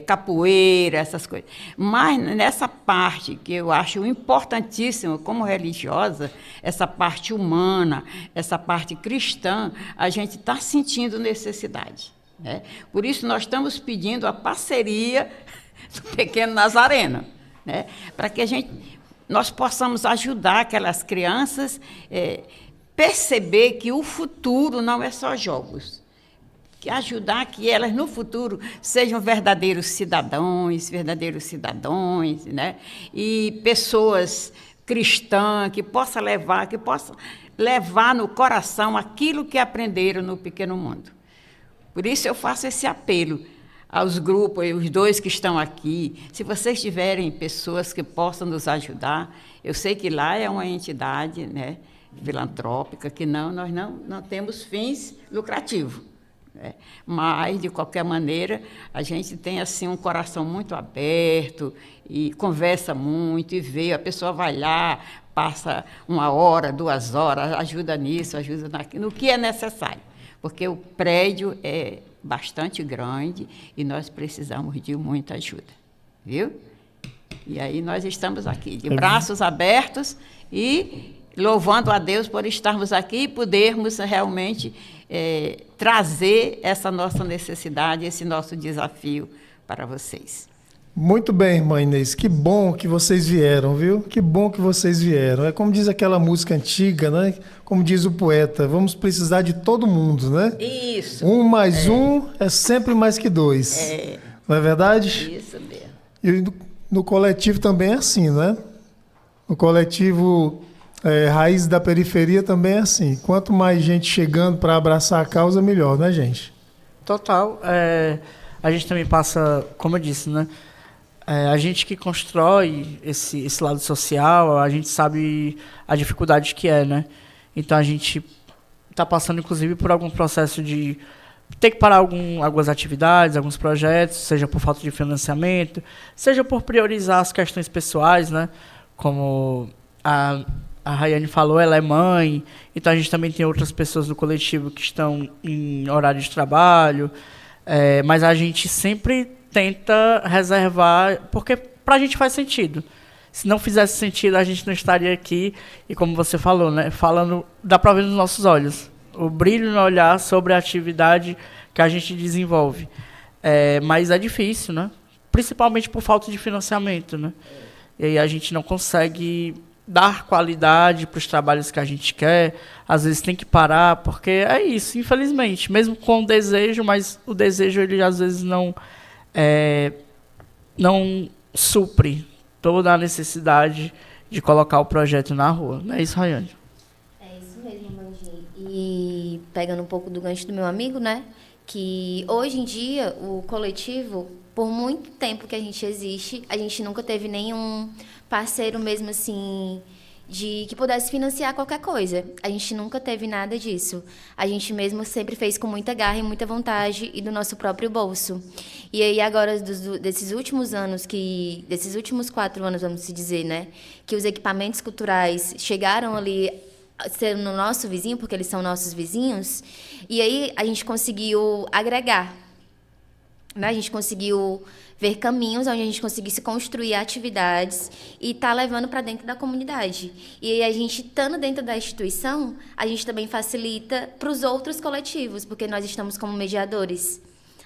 capoeira, essas coisas. Mas nessa parte que eu acho importantíssima, como religiosa, essa parte humana, essa parte cristã, a gente está sentindo necessidade. Né? Por isso, nós estamos pedindo a parceria do Pequeno Nazareno, né? Para que nós possamos ajudar aquelas crianças a perceber que o futuro não é só jogos, que ajudar que elas, no futuro, sejam verdadeiros cidadãos, né? E pessoas cristãs que possam levar no coração aquilo que aprenderam no Pequeno Mundo. Por isso eu faço esse apelo aos grupos, os dois que estão aqui. Se vocês tiverem pessoas que possam nos ajudar, eu sei que lá é uma entidade, né, filantrópica, que nós não temos fins lucrativos. Né? Mas, de qualquer maneira, a gente tem assim um coração muito aberto e conversa muito e vê, a pessoa vai lá, passa 1 hora, 2 horas, ajuda nisso, ajuda naquilo, no que é necessário, porque o prédio é bastante grande e nós precisamos de muita ajuda, viu? E aí nós estamos aqui, de braços abertos e louvando a Deus por estarmos aqui e podermos realmente trazer essa nossa necessidade, esse nosso desafio para vocês. Muito bem, irmã Inês. Que bom que vocês vieram, viu? Que bom que vocês vieram. É como diz aquela música antiga, né? Como diz o poeta, vamos precisar de todo mundo, né? Isso. 1 mais 1 é sempre mais que 2. Não é verdade? Isso mesmo. E no coletivo também é assim, né? No coletivo Raiz da Periferia também é assim. Quanto mais gente chegando para abraçar a causa, melhor, né, gente? Total. A gente também passa, como eu disse, né? A gente que constrói esse lado social, a gente sabe a dificuldade que é, né? Então a gente está passando, inclusive, por algum processo de ter que parar algumas atividades, alguns projetos, seja por falta de financiamento, seja por priorizar as questões pessoais, né? Como a Rayane falou, ela é mãe, então a gente também tem outras pessoas do coletivo que estão em horário de trabalho, mas a gente sempre tenta reservar, porque para a gente faz sentido. Se não fizesse sentido, a gente não estaria aqui, e como você falou, né, falando, dá para ver nos nossos olhos, o brilho no olhar sobre a atividade que a gente desenvolve. Mas é difícil, né? Principalmente por falta de financiamento, né? E aí a gente não consegue dar qualidade para os trabalhos que a gente quer, às vezes tem que parar, porque é isso, infelizmente, mesmo com o desejo, mas o desejo ele às vezes não supre toda a necessidade de colocar o projeto na rua. Não é isso, Rayane? É isso mesmo, Mandinho. E pegando um pouco do gancho do meu amigo, né? Que hoje em dia o coletivo, por muito tempo que a gente existe, a gente nunca teve nenhum parceiro mesmo assim que pudesse financiar qualquer coisa. A gente nunca teve nada disso. A gente mesmo sempre fez com muita garra e muita vontade e do nosso próprio bolso. E aí agora, desses últimos 4 anos, vamos dizer, né, que os equipamentos culturais chegaram ali ser no nosso vizinho, porque eles são nossos vizinhos, e aí a gente conseguiu agregar, né? A gente conseguiu ver caminhos onde a gente conseguisse construir atividades e estar levando para dentro da comunidade. E aí a gente, estando dentro da instituição, a gente também facilita para os outros coletivos, porque nós estamos como mediadores,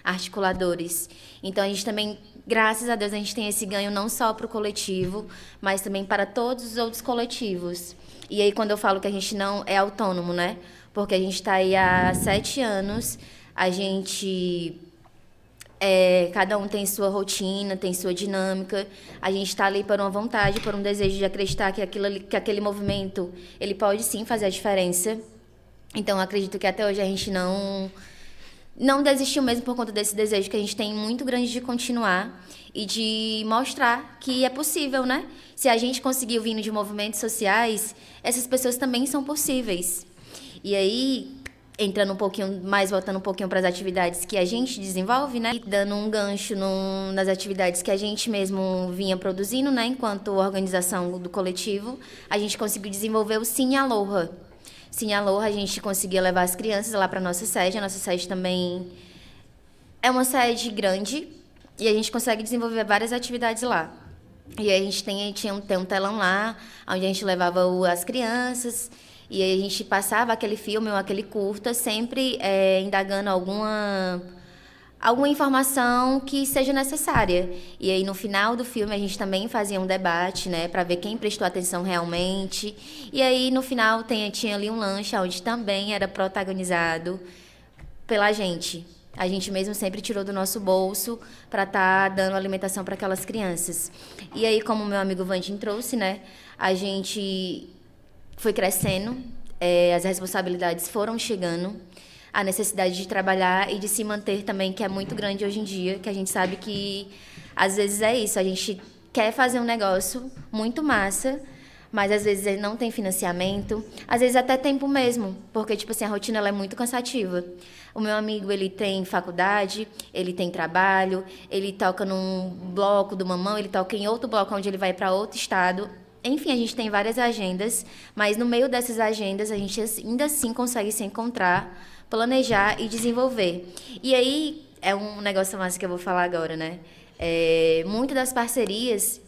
articuladores. Então, a gente também, graças a Deus, a gente tem esse ganho não só para o coletivo, mas também para todos os outros coletivos. E aí, quando eu falo que a gente não é autônomo, né? Porque a gente está aí há 7 anos, a gente... cada um tem sua rotina, tem sua dinâmica. A gente está ali por uma vontade, por um desejo de acreditar que aquele movimento ele pode sim fazer a diferença. Então, acredito que até hoje a gente não desistiu mesmo por conta desse desejo que a gente tem muito grande de continuar e de mostrar que é possível, né? Se a gente conseguiu vindo de movimentos sociais, essas pessoas também são possíveis. E aí, entrando um pouquinho mais, voltando um pouquinho para as atividades que a gente desenvolve, né? E dando um gancho nas atividades que a gente mesmo vinha produzindo, né? Enquanto organização do coletivo, a gente conseguiu desenvolver o Cine Aloha. Cine Aloha, a gente conseguia levar as crianças lá para a nossa sede. A nossa sede também é uma sede grande e a gente consegue desenvolver várias atividades lá. E aí a gente tem um telão lá, onde a gente levava as crianças. E aí a gente passava aquele filme ou aquele curta, sempre indagando alguma informação que seja necessária. E aí, no final do filme, a gente também fazia um debate, né, para ver quem prestou atenção realmente. E aí, no final, tinha ali um lanche, onde também era protagonizado pela gente. A gente mesmo sempre tirou do nosso bolso para estar dando alimentação para aquelas crianças. E aí, como o meu amigo Vandinho trouxe, né, a gente foi crescendo, as responsabilidades foram chegando, a necessidade de trabalhar e de se manter também, que é muito grande hoje em dia, que a gente sabe que, às vezes, é isso. A gente quer fazer um negócio muito massa, mas às vezes ele não tem financiamento, às vezes até tempo mesmo, porque tipo assim, a rotina ela é muito cansativa. O meu amigo, ele tem faculdade, ele tem trabalho, ele toca num bloco do Mamão, ele toca em outro bloco onde ele vai para outro estado. Enfim, a gente tem várias agendas, mas no meio dessas agendas a gente ainda assim consegue se encontrar, planejar e desenvolver. E aí é um negócio massa que eu vou falar agora, né? Muitas das parcerias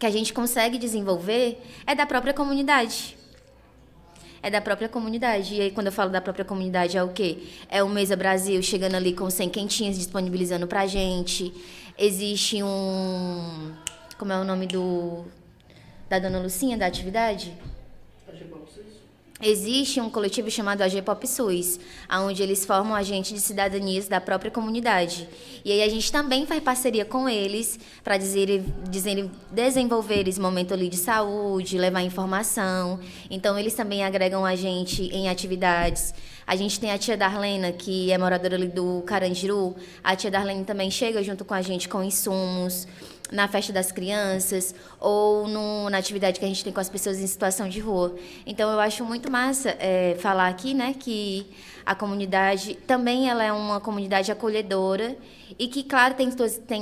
que a gente consegue desenvolver é da própria comunidade. É da própria comunidade. E aí, quando eu falo da própria comunidade, é o quê? É o Mesa Brasil chegando ali com 100 quentinhas, disponibilizando pra gente. Existe um... Como é o nome da dona Lucinha, da atividade? Existe um coletivo chamado AG Pop SUS, onde eles formam agentes de cidadanias da própria comunidade. E aí a gente também faz parceria com eles para desenvolver esse momento ali de saúde, levar informação. Então, eles também agregam a gente em atividades. A gente tem a tia Darlena, que é moradora ali do Carandiru. A tia Darlene também chega junto com a gente com insumos na festa das crianças ou na atividade que a gente tem com as pessoas em situação de rua. Então, eu acho muito massa falar aqui, né, que a comunidade também ela é uma comunidade acolhedora e que, claro, tem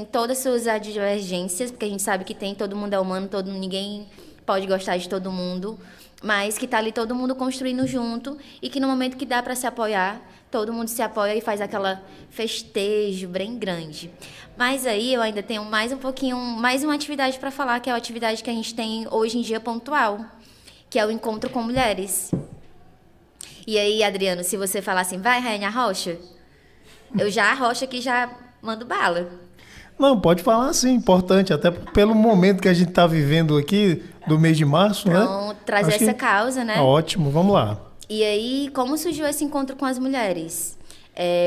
todas as suas divergências, porque a gente sabe que todo mundo é humano, ninguém pode gostar de todo mundo, mas que está ali todo mundo construindo junto e que no momento que dá para se apoiar, todo mundo se apoia e faz aquela festejo bem grande. Mas aí eu ainda tenho mais uma atividade para falar, que é a atividade que a gente tem hoje em dia pontual, que é o encontro com mulheres. E aí, Adriano, se você falar assim, vai, Rainha Rocha, eu já arrocho aqui, já mando bala. Não, pode falar assim, importante, até pelo momento que a gente está vivendo aqui, do mês de março, né? Então, trazer essa causa, né? Ótimo, vamos lá. E aí, como surgiu esse encontro com as mulheres?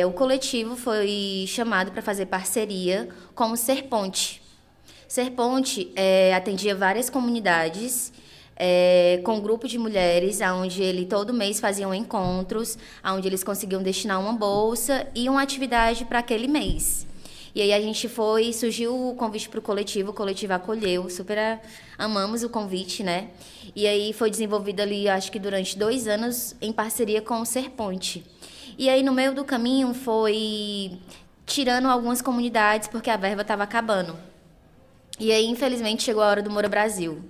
O coletivo foi chamado para fazer parceria com o Ser Ponte. Ser Ponte atendia várias comunidades com um grupo de mulheres, onde ele todo mês faziam encontros, onde eles conseguiam destinar uma bolsa e uma atividade para aquele mês. E aí surgiu o convite para o coletivo acolheu, super amamos o convite, né? E aí foi desenvolvido ali, acho que durante 2 anos, em parceria com o Ser Ponte. E aí no meio do caminho foi tirando algumas comunidades, porque a verba estava acabando. E aí, infelizmente, chegou a hora do Mora Brasil.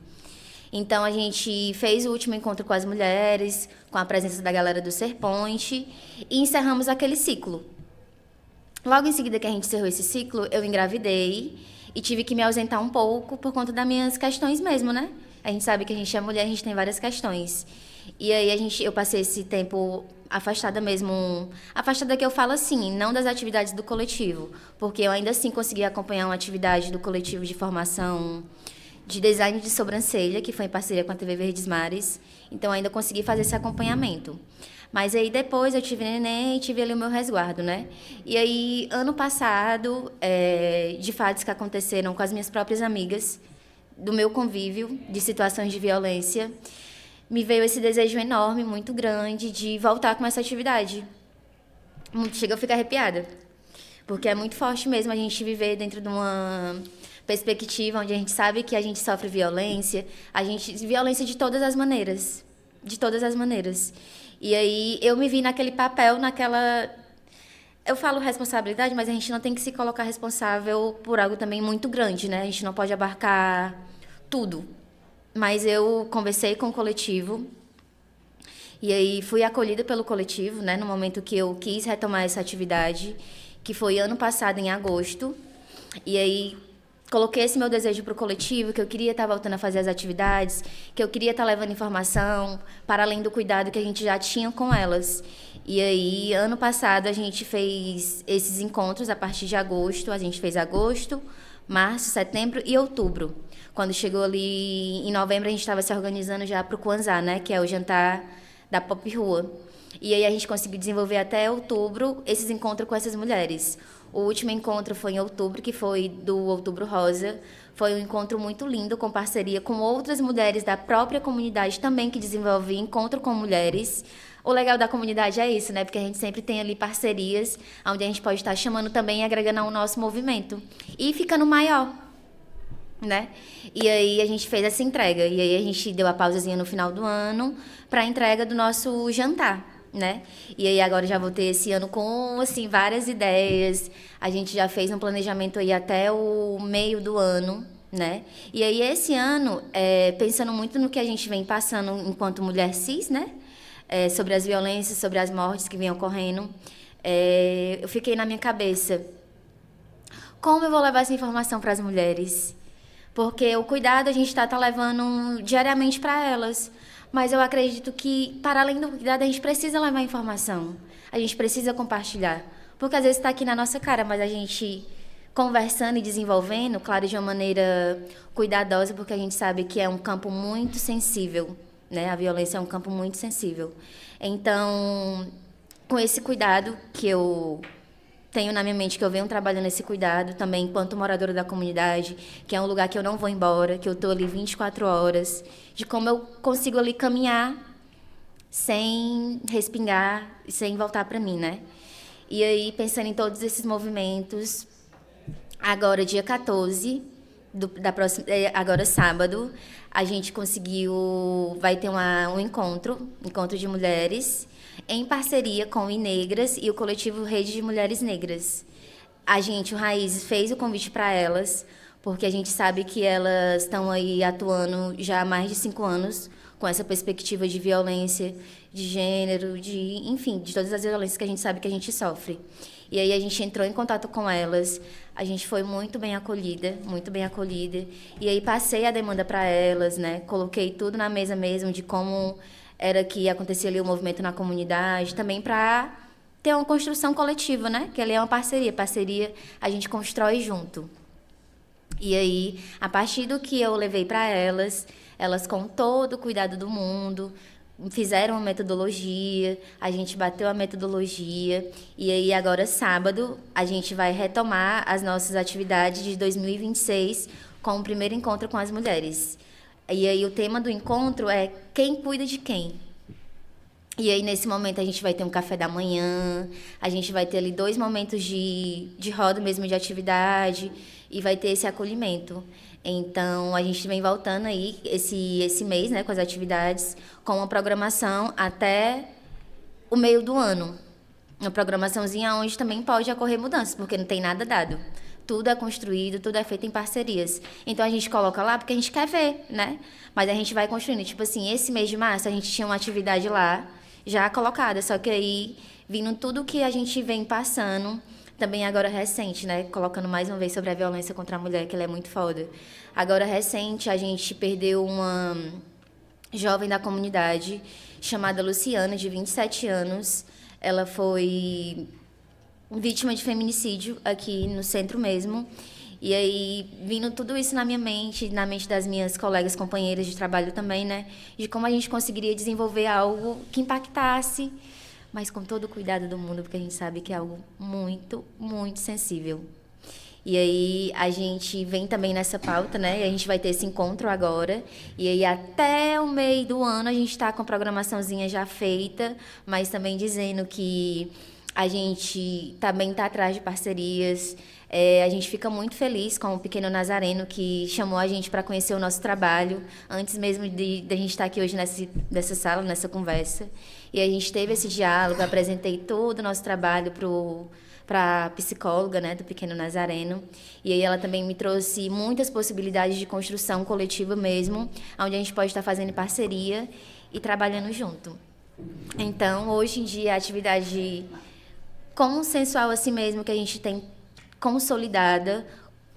Então, a gente fez o último encontro com as mulheres, com a presença da galera do Ser Ponte, e encerramos aquele ciclo. Logo em seguida que a gente encerrou esse ciclo, eu engravidei e tive que me ausentar um pouco por conta das minhas questões mesmo, né? A gente sabe que a gente é mulher, a gente tem várias questões. E aí eu passei esse tempo afastada mesmo, afastada que eu falo assim, não das atividades do coletivo, porque eu ainda assim consegui acompanhar uma atividade do coletivo de formação de design de sobrancelha, que foi em parceria com a TV Verdes Mares, então ainda consegui fazer esse acompanhamento. Mas aí depois eu tive neném e tive ali o meu resguardo, né? E aí, ano passado, de fatos que aconteceram com as minhas próprias amigas, do meu convívio, de situações de violência, me veio esse desejo enorme, muito grande, de voltar com essa atividade. Chega a ficar arrepiada, porque é muito forte mesmo a gente viver dentro de uma perspectiva onde a gente sabe que a gente sofre violência de todas as maneiras, E aí eu me vi naquele papel, eu falo responsabilidade, mas a gente não tem que se colocar responsável por algo também muito grande, né? A gente não pode abarcar tudo. Mas eu conversei com o coletivo e aí fui acolhida pelo coletivo, né? No momento que eu quis retomar essa atividade, que foi ano passado, em agosto. E aí coloquei esse meu desejo para o coletivo, que eu queria estar voltando a fazer as atividades, que eu queria estar levando informação, para além do cuidado que a gente já tinha com elas. E aí, ano passado, a gente fez esses encontros a partir de agosto. A gente fez agosto, março, setembro e outubro. Quando chegou ali em novembro, a gente estava se organizando já para o Kwanzaa, né? Que é o jantar da Pop Rua. E aí a gente conseguiu desenvolver até outubro esses encontros com essas mulheres. O último encontro foi em outubro, que foi do Outubro Rosa. Foi um encontro muito lindo, com parceria com outras mulheres da própria comunidade também, que desenvolve encontro com mulheres. O legal da comunidade é isso, né? Porque a gente sempre tem ali parcerias, onde a gente pode estar chamando também e agregando ao nosso movimento. E ficando maior. né? E aí a gente fez essa entrega. E aí a gente deu a pausazinha no final do ano para a entrega do nosso jantar, né? E aí agora já vou ter esse ano com, assim, várias ideias. A gente já fez um planejamento aí até o meio do ano, né? E aí esse ano, pensando muito no que a gente vem passando enquanto mulher cis, né? Sobre as violências, sobre as mortes que vêm ocorrendo, eu fiquei na minha cabeça, como eu vou levar essa informação para as mulheres? Porque o cuidado a gente tá levando diariamente para elas. Mas eu acredito que, para além do cuidado, a gente precisa levar informação. A gente precisa compartilhar. Porque às vezes está aqui na nossa cara, mas a gente conversando e desenvolvendo, claro, de uma maneira cuidadosa, porque a gente sabe que é um campo muito sensível, né? A violência é um campo muito sensível. Então, com esse cuidado que eu tenho na minha mente, que eu venho trabalhando esse cuidado também enquanto moradora da comunidade, que é um lugar que eu não vou embora, que eu estou ali 24 horas, de como eu consigo ali caminhar sem respingar, sem voltar para mim, né? E aí, pensando em todos esses movimentos, agora, dia 14, agora sábado, a gente vai ter um encontro de mulheres, em parceria com o Inegras e o coletivo Rede de Mulheres Negras. O Raízes, fez o convite para elas, porque a gente sabe que elas estão aí atuando já há mais de 5 anos com essa perspectiva de violência de gênero, enfim, de todas as violências que a gente sabe que a gente sofre. E aí a gente entrou em contato com elas, a gente foi muito bem acolhida, e aí passei a demanda para elas, né? Coloquei tudo na mesa mesmo de como era que acontecia ali o movimento na comunidade, também para ter uma construção coletiva, né? Que ali é uma parceria a gente constrói junto. E aí, a partir do que eu levei para elas com todo o cuidado do mundo, fizeram uma metodologia, a gente bateu a metodologia, e aí agora sábado a gente vai retomar as nossas atividades de 2026 com o primeiro encontro com as mulheres. E aí o tema do encontro é quem cuida de quem. E aí nesse momento a gente vai ter um café da manhã, a gente vai ter ali 2 momentos de roda mesmo de atividade e vai ter esse acolhimento. Então a gente vem voltando aí esse mês, né, com as atividades, com uma programação até o meio do ano. Uma programaçãozinha onde também pode ocorrer mudanças, porque não tem nada dado. Tudo é construído, tudo é feito em parcerias. Então, a gente coloca lá porque a gente quer ver, né? Mas a gente vai construindo. Tipo assim, esse mês de março, a gente tinha uma atividade lá, já colocada. Só que aí, vindo tudo que a gente vem passando, também agora recente, né? Colocando mais uma vez sobre a violência contra a mulher, que ela é muito foda. Agora, recente, a gente perdeu uma jovem da comunidade, chamada Luciana, de 27 anos. Ela foi vítima de feminicídio aqui no centro mesmo. E aí, vindo tudo isso na minha mente, na mente das minhas colegas, companheiras de trabalho também, né? De como a gente conseguiria desenvolver algo que impactasse, mas com todo o cuidado do mundo, porque a gente sabe que é algo muito, muito sensível. E aí, a gente vem também nessa pauta, né? E a gente vai ter esse encontro agora. E aí, até o meio do ano, a gente está com a programaçãozinha já feita, mas também dizendo que a gente também está atrás de parcerias. A gente fica muito feliz com o Pequeno Nazareno, que chamou a gente para conhecer o nosso trabalho, antes mesmo de a gente estar aqui hoje nessa sala, nessa conversa. E a gente teve esse diálogo, apresentei todo o nosso trabalho para a psicóloga, né, do Pequeno Nazareno. E aí ela também me trouxe muitas possibilidades de construção coletiva mesmo, onde a gente pode estar fazendo parceria e trabalhando junto. Então, hoje em dia, a atividade consensual assim mesmo que a gente tem consolidada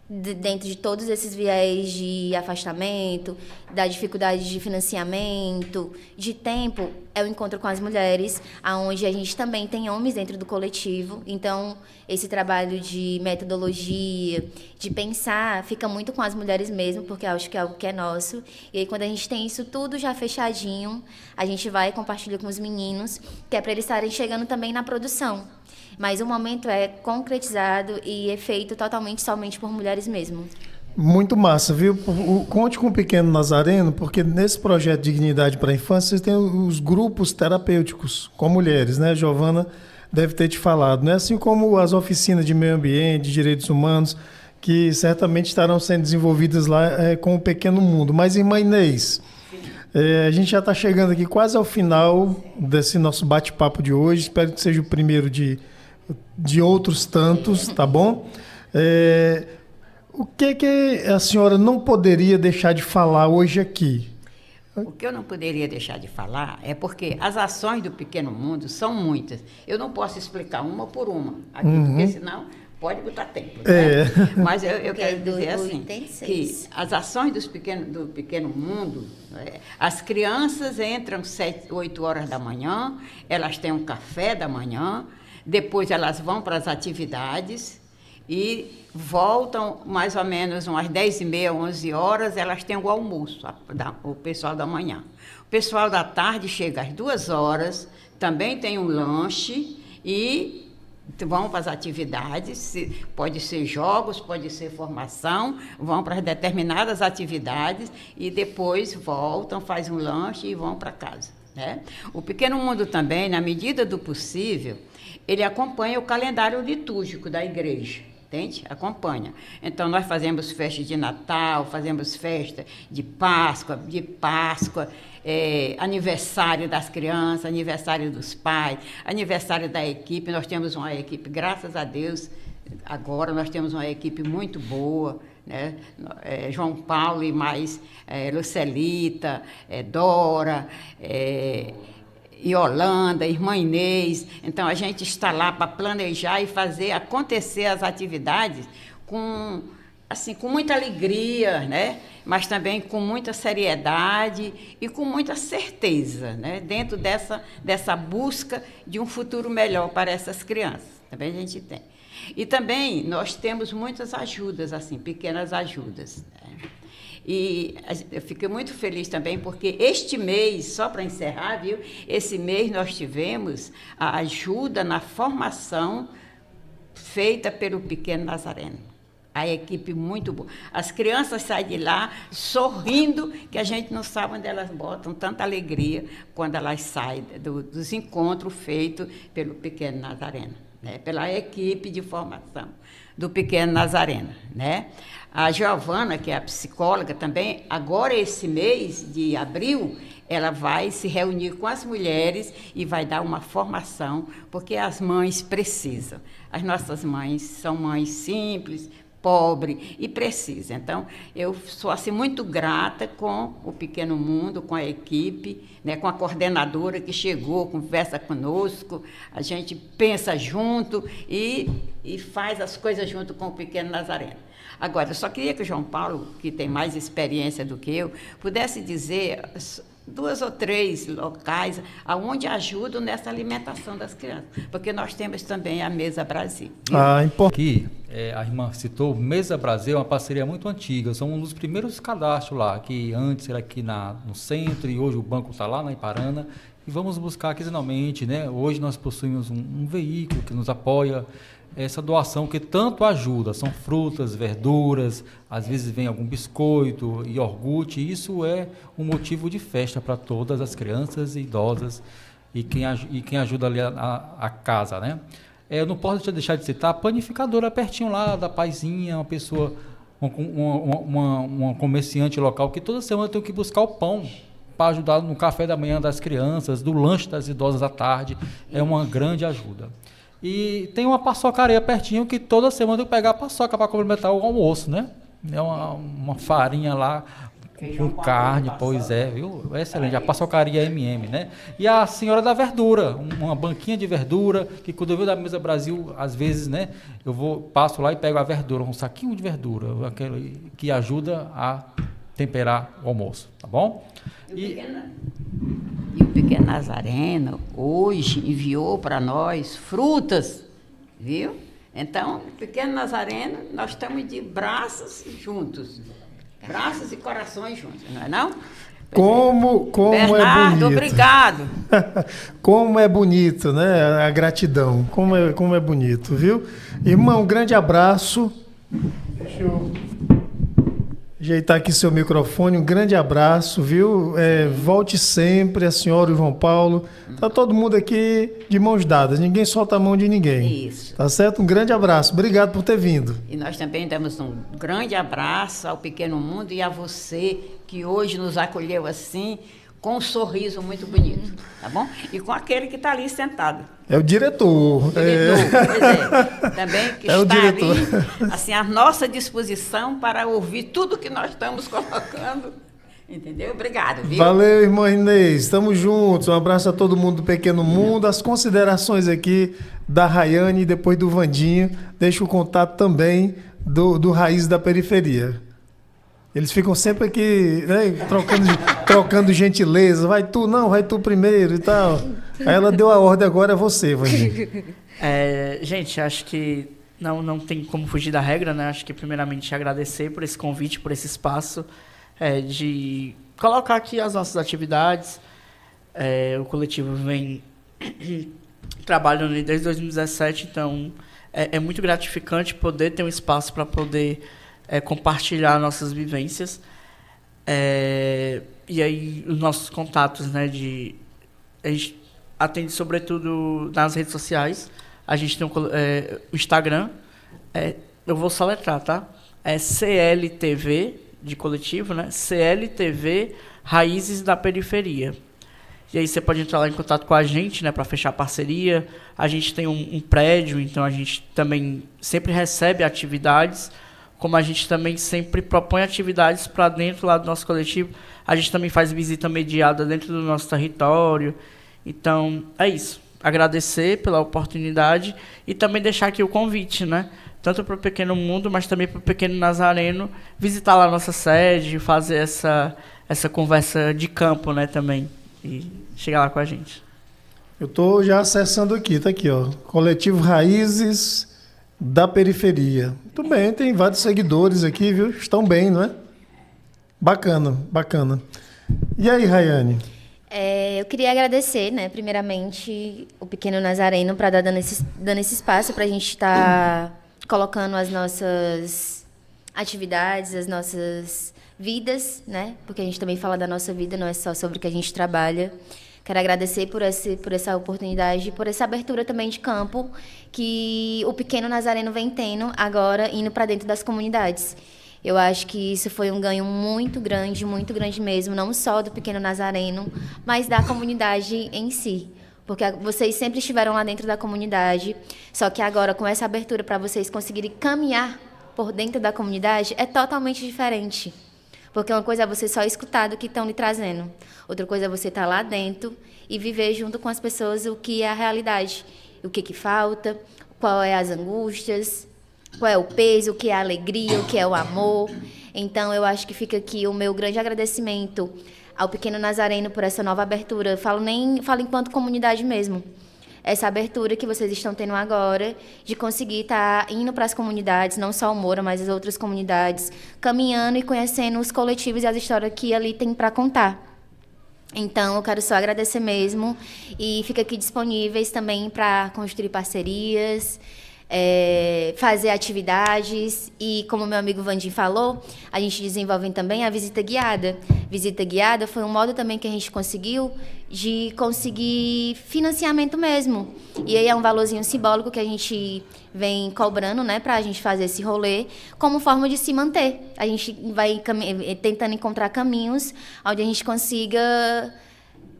dentro de todos esses viés de afastamento, da dificuldade de financiamento, de tempo, é o encontro com as mulheres, onde a gente também tem homens dentro do coletivo. Então, esse trabalho de metodologia, de pensar, fica muito com as mulheres mesmo, porque eu acho que é algo que é nosso. E aí, quando a gente tem isso tudo já fechadinho, a gente vai compartilhar com os meninos, que é para eles estarem chegando também na produção. Mas o momento é concretizado e é feito totalmente somente por mulheres mesmo. Muito massa, viu? Conte com o Pequeno Nazareno, porque nesse projeto Dignidade para a Infância, vocês têm os grupos terapêuticos com mulheres, né? Giovana deve ter te falado, né? Assim como as oficinas de meio ambiente, de direitos humanos, que certamente estarão sendo desenvolvidas lá com o Pequeno Mundo. Mas, irmã Inês, a gente já está chegando aqui quase ao final desse nosso bate-papo de hoje. Espero que seja o primeiro de outros tantos, tá bom? O que a senhora não poderia deixar de falar hoje aqui? O que eu não poderia deixar de falar é porque as ações do Pequeno Mundo são muitas. Eu não posso explicar uma por uma aqui, porque senão pode botar tempo. Né? Mas eu quero dizer assim, que as ações do Pequeno Mundo, as crianças entram 8 horas da manhã, elas têm um café da manhã, depois elas vão para as atividades e voltam mais ou menos umas 10h30, 11 horas, elas têm o almoço, o pessoal da manhã. O pessoal da tarde chega às 2 horas, também tem um lanche e vão para as atividades, pode ser jogos, pode ser formação, vão para determinadas atividades e depois voltam, fazem um lanche e vão para casa. Né? O Pequeno Mundo também, na medida do possível, ele acompanha o calendário litúrgico da igreja. Entende? Acompanha. Então, nós fazemos festa de Natal, fazemos festa de Páscoa, aniversário das crianças, aniversário dos pais, aniversário da equipe. Nós temos uma equipe, graças a Deus, agora nós temos uma equipe muito boa, né? João Paulo e mais Lucelita, Dora, Yolanda, irmã Inês. Então, a gente está lá para planejar e fazer acontecer as atividades com muita alegria, né? Mas também com muita seriedade e com muita certeza, né? Dentro dessa busca de um futuro melhor para essas crianças. Também a gente tem. E também nós temos muitas ajudas, pequenas ajudas, né? E eu fiquei muito feliz também, porque este mês, só para encerrar, viu? Esse mês nós tivemos a ajuda na formação feita pelo Pequeno Nazareno. A equipe muito boa. As crianças saem de lá sorrindo, que a gente não sabe onde elas botam tanta alegria quando elas saem dos encontros feitos pelo Pequeno Nazareno, né? Pela equipe de formação do Pequeno Nazareno, né? A Giovana, que é a psicóloga também, agora esse mês de abril, ela vai se reunir com as mulheres e vai dar uma formação, porque as mães precisam. As nossas mães são mães simples, pobres e precisam. Então, eu sou muito grata com o Pequeno Mundo, com a equipe, né, com a coordenadora que chegou, conversa conosco, a gente pensa junto e faz as coisas junto com o Pequeno Nazareno. Agora, eu só queria que o João Paulo, que tem mais experiência do que eu, pudesse dizer 2 ou 3 locais onde ajudam nessa alimentação das crianças, porque nós temos também a Mesa Brasil. Aqui, a irmã citou, Mesa Brasil é uma parceria muito antiga, são um dos primeiros cadastros lá, que antes era aqui no centro e hoje o banco está lá na Iparana, e vamos buscar quinzenalmente, né? Hoje nós possuímos um veículo que nos apoia, essa doação que tanto ajuda, são frutas, verduras, às vezes vem algum biscoito, iogurte, isso é um motivo de festa para todas as crianças e idosas e quem ajuda ali a casa, né? Eu não posso deixar de citar a panificadora pertinho lá da Paizinha, uma pessoa, uma comerciante local que toda semana tem que buscar o pão para ajudar no café da manhã das crianças, do lanche das idosas à tarde, é uma grande ajuda. E tem uma paçocaria pertinho que toda semana eu pegar a paçoca para complementar o almoço, né? É uma farinha lá com carne, pois é, viu? É excelente, a paçocaria MM, né? E a senhora da verdura, uma banquinha de verdura, que quando eu venho da Mesa Brasil, às vezes, né? Passo lá e pego a verdura, um saquinho de verdura, aquele que ajuda a temperar o almoço, tá bom? E o Pequeno Nazareno hoje enviou para nós frutas, viu? Então, o Pequeno Nazareno, nós estamos de braços juntos, braços e corações juntos, não é não? Como Bernardo, é bonito. Obrigado. Como é bonito, né? A gratidão, como é bonito, viu? Irmão, um grande abraço. Deixa eu ajeitar aqui seu microfone, um grande abraço, viu? Volte sempre, a senhora e o João Paulo, Tá todo mundo aqui de mãos dadas, ninguém solta a mão de ninguém. Isso. Tá certo? Um grande abraço. Obrigado por ter vindo. E nós também damos um grande abraço ao Pequeno Mundo e a você que hoje nos acolheu assim, com um sorriso muito bonito, tá bom? E com aquele que está ali sentado. É o diretor. Pois é. Também que É o está diretor. ali, assim, à nossa disposição para ouvir tudo que nós estamos colocando. Entendeu? Obrigado, viu? Valeu, irmã Inês. Estamos juntos. Um abraço a todo mundo do Pequeno Mundo. As considerações aqui da Rayane e depois do Vandinho. Deixa o contato também do Raiz da Periferia. Eles ficam sempre aqui, né, trocando gentileza. Vai tu primeiro e tal. Aí ela deu a ordem, agora é você, Vandinho. Gente, acho que não tem como fugir da regra, né? Acho que primeiramente agradecer por esse convite, por esse espaço, de colocar aqui as nossas atividades. O coletivo vem trabalhando desde 2017, então é muito gratificante poder ter um espaço para poder compartilhar nossas vivências. E aí os nossos contatos, né? A gente atende sobretudo nas redes sociais. A gente tem o Instagram, eu vou soletrar, tá? É CLTV, de coletivo, né? CLTV Raízes da Periferia. E aí você pode entrar lá em contato com a gente, né, para fechar parceria. A gente tem um prédio, então a gente também sempre recebe atividades, como a gente também sempre propõe atividades para dentro lá do nosso coletivo. A gente também faz visita mediada dentro do nosso território. Então, é isso. Agradecer pela oportunidade e também deixar aqui o convite, né? Tanto para o Pequeno Mundo, mas também para o Pequeno Nazareno, visitar lá a nossa sede, fazer essa conversa de campo, né, também, e chegar lá com a gente. Eu estou já acessando aqui, tá aqui, ó. Coletivo Raízes da Periferia. Muito bem, tem vários seguidores aqui, viu? Estão bem, não é? Bacana, bacana. E aí, Rayane? Eu queria agradecer, né, primeiramente, o Pequeno Nazareno para dar dando esse espaço para a gente estar colocando as nossas atividades, as nossas vidas, né? Porque a gente também fala da nossa vida, não é só sobre o que a gente trabalha. Quero agradecer por essa oportunidade, por essa abertura também de campo que o Pequeno Nazareno vem tendo agora, indo para dentro das comunidades. Eu acho que isso foi um ganho muito grande mesmo, não só do Pequeno Nazareno, mas da comunidade em si. Porque vocês sempre estiveram lá dentro da comunidade, só que agora, com essa abertura para vocês conseguirem caminhar por dentro da comunidade, é totalmente diferente. Porque uma coisa é você só escutar do que estão lhe trazendo. Outra coisa é você estar lá dentro e viver junto com as pessoas o que é a realidade. O que falta, qual é as angústias, qual é o peso, o que é a alegria, o que é o amor. Então, eu acho que fica aqui o meu grande agradecimento ao Pequeno Nazareno por essa nova abertura. Falo enquanto comunidade mesmo. Essa abertura que vocês estão tendo agora, de conseguir estar indo para as comunidades, não só o Moura, mas as outras comunidades, caminhando e conhecendo os coletivos e as histórias que ali tem para contar. Então, eu quero só agradecer mesmo e fica aqui disponíveis também para construir parcerias, fazer atividades e, como meu amigo Vandinho falou, a gente desenvolve também a visita guiada. Visita guiada foi um modo também que a gente conseguiu de conseguir financiamento mesmo. E aí é um valorzinho simbólico que a gente vem cobrando, né, para a gente fazer esse rolê, como forma de se manter. A gente vai tentando encontrar caminhos onde a gente consiga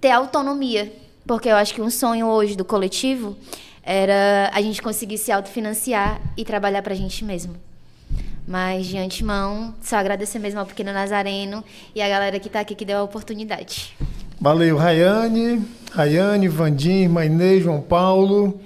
ter autonomia. Porque eu acho que um sonho hoje do coletivo era a gente conseguir se autofinanciar e trabalhar para a gente mesmo. Mas, de antemão, só agradecer mesmo ao Pequeno Nazareno e a galera que está aqui que deu a oportunidade. Valeu, Rayane, Vandinho, irmã Inês, João Paulo.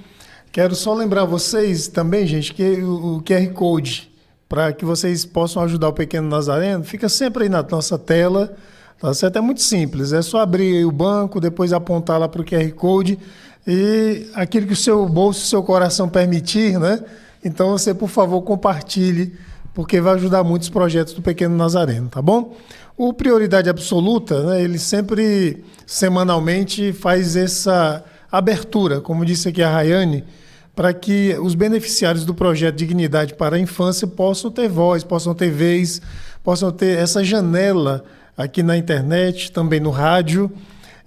Quero só lembrar vocês também, gente, que o QR Code, para que vocês possam ajudar o Pequeno Nazareno, fica sempre aí na nossa tela. Tá certo? É muito simples, é só abrir aí o banco, depois apontar lá para o QR Code e aquilo que o seu bolso, o seu coração permitir, né? Então você, por favor, compartilhe, porque vai ajudar muito os projetos do Pequeno Nazareno, tá bom? O Prioridade Absoluta, né, ele sempre, semanalmente, faz essa abertura, como disse aqui a Rayane, para que os beneficiários do projeto Dignidade para a Infância possam ter voz, possam ter vez, possam ter essa janela aqui na internet, também no rádio,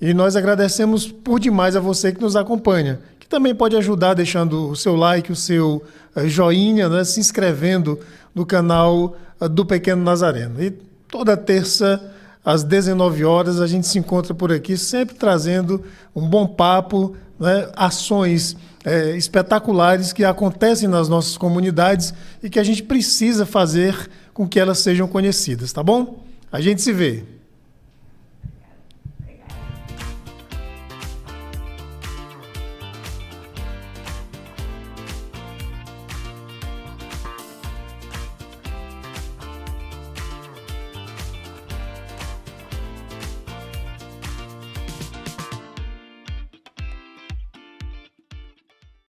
E nós agradecemos por demais a você que nos acompanha, que também pode ajudar deixando o seu like, o seu joinha, né, se inscrevendo no canal do Pequeno Nazareno. E toda terça, às 19 horas, a gente se encontra por aqui, sempre trazendo um bom papo, né, ações espetaculares que acontecem nas nossas comunidades e que a gente precisa fazer com que elas sejam conhecidas, tá bom? A gente se vê.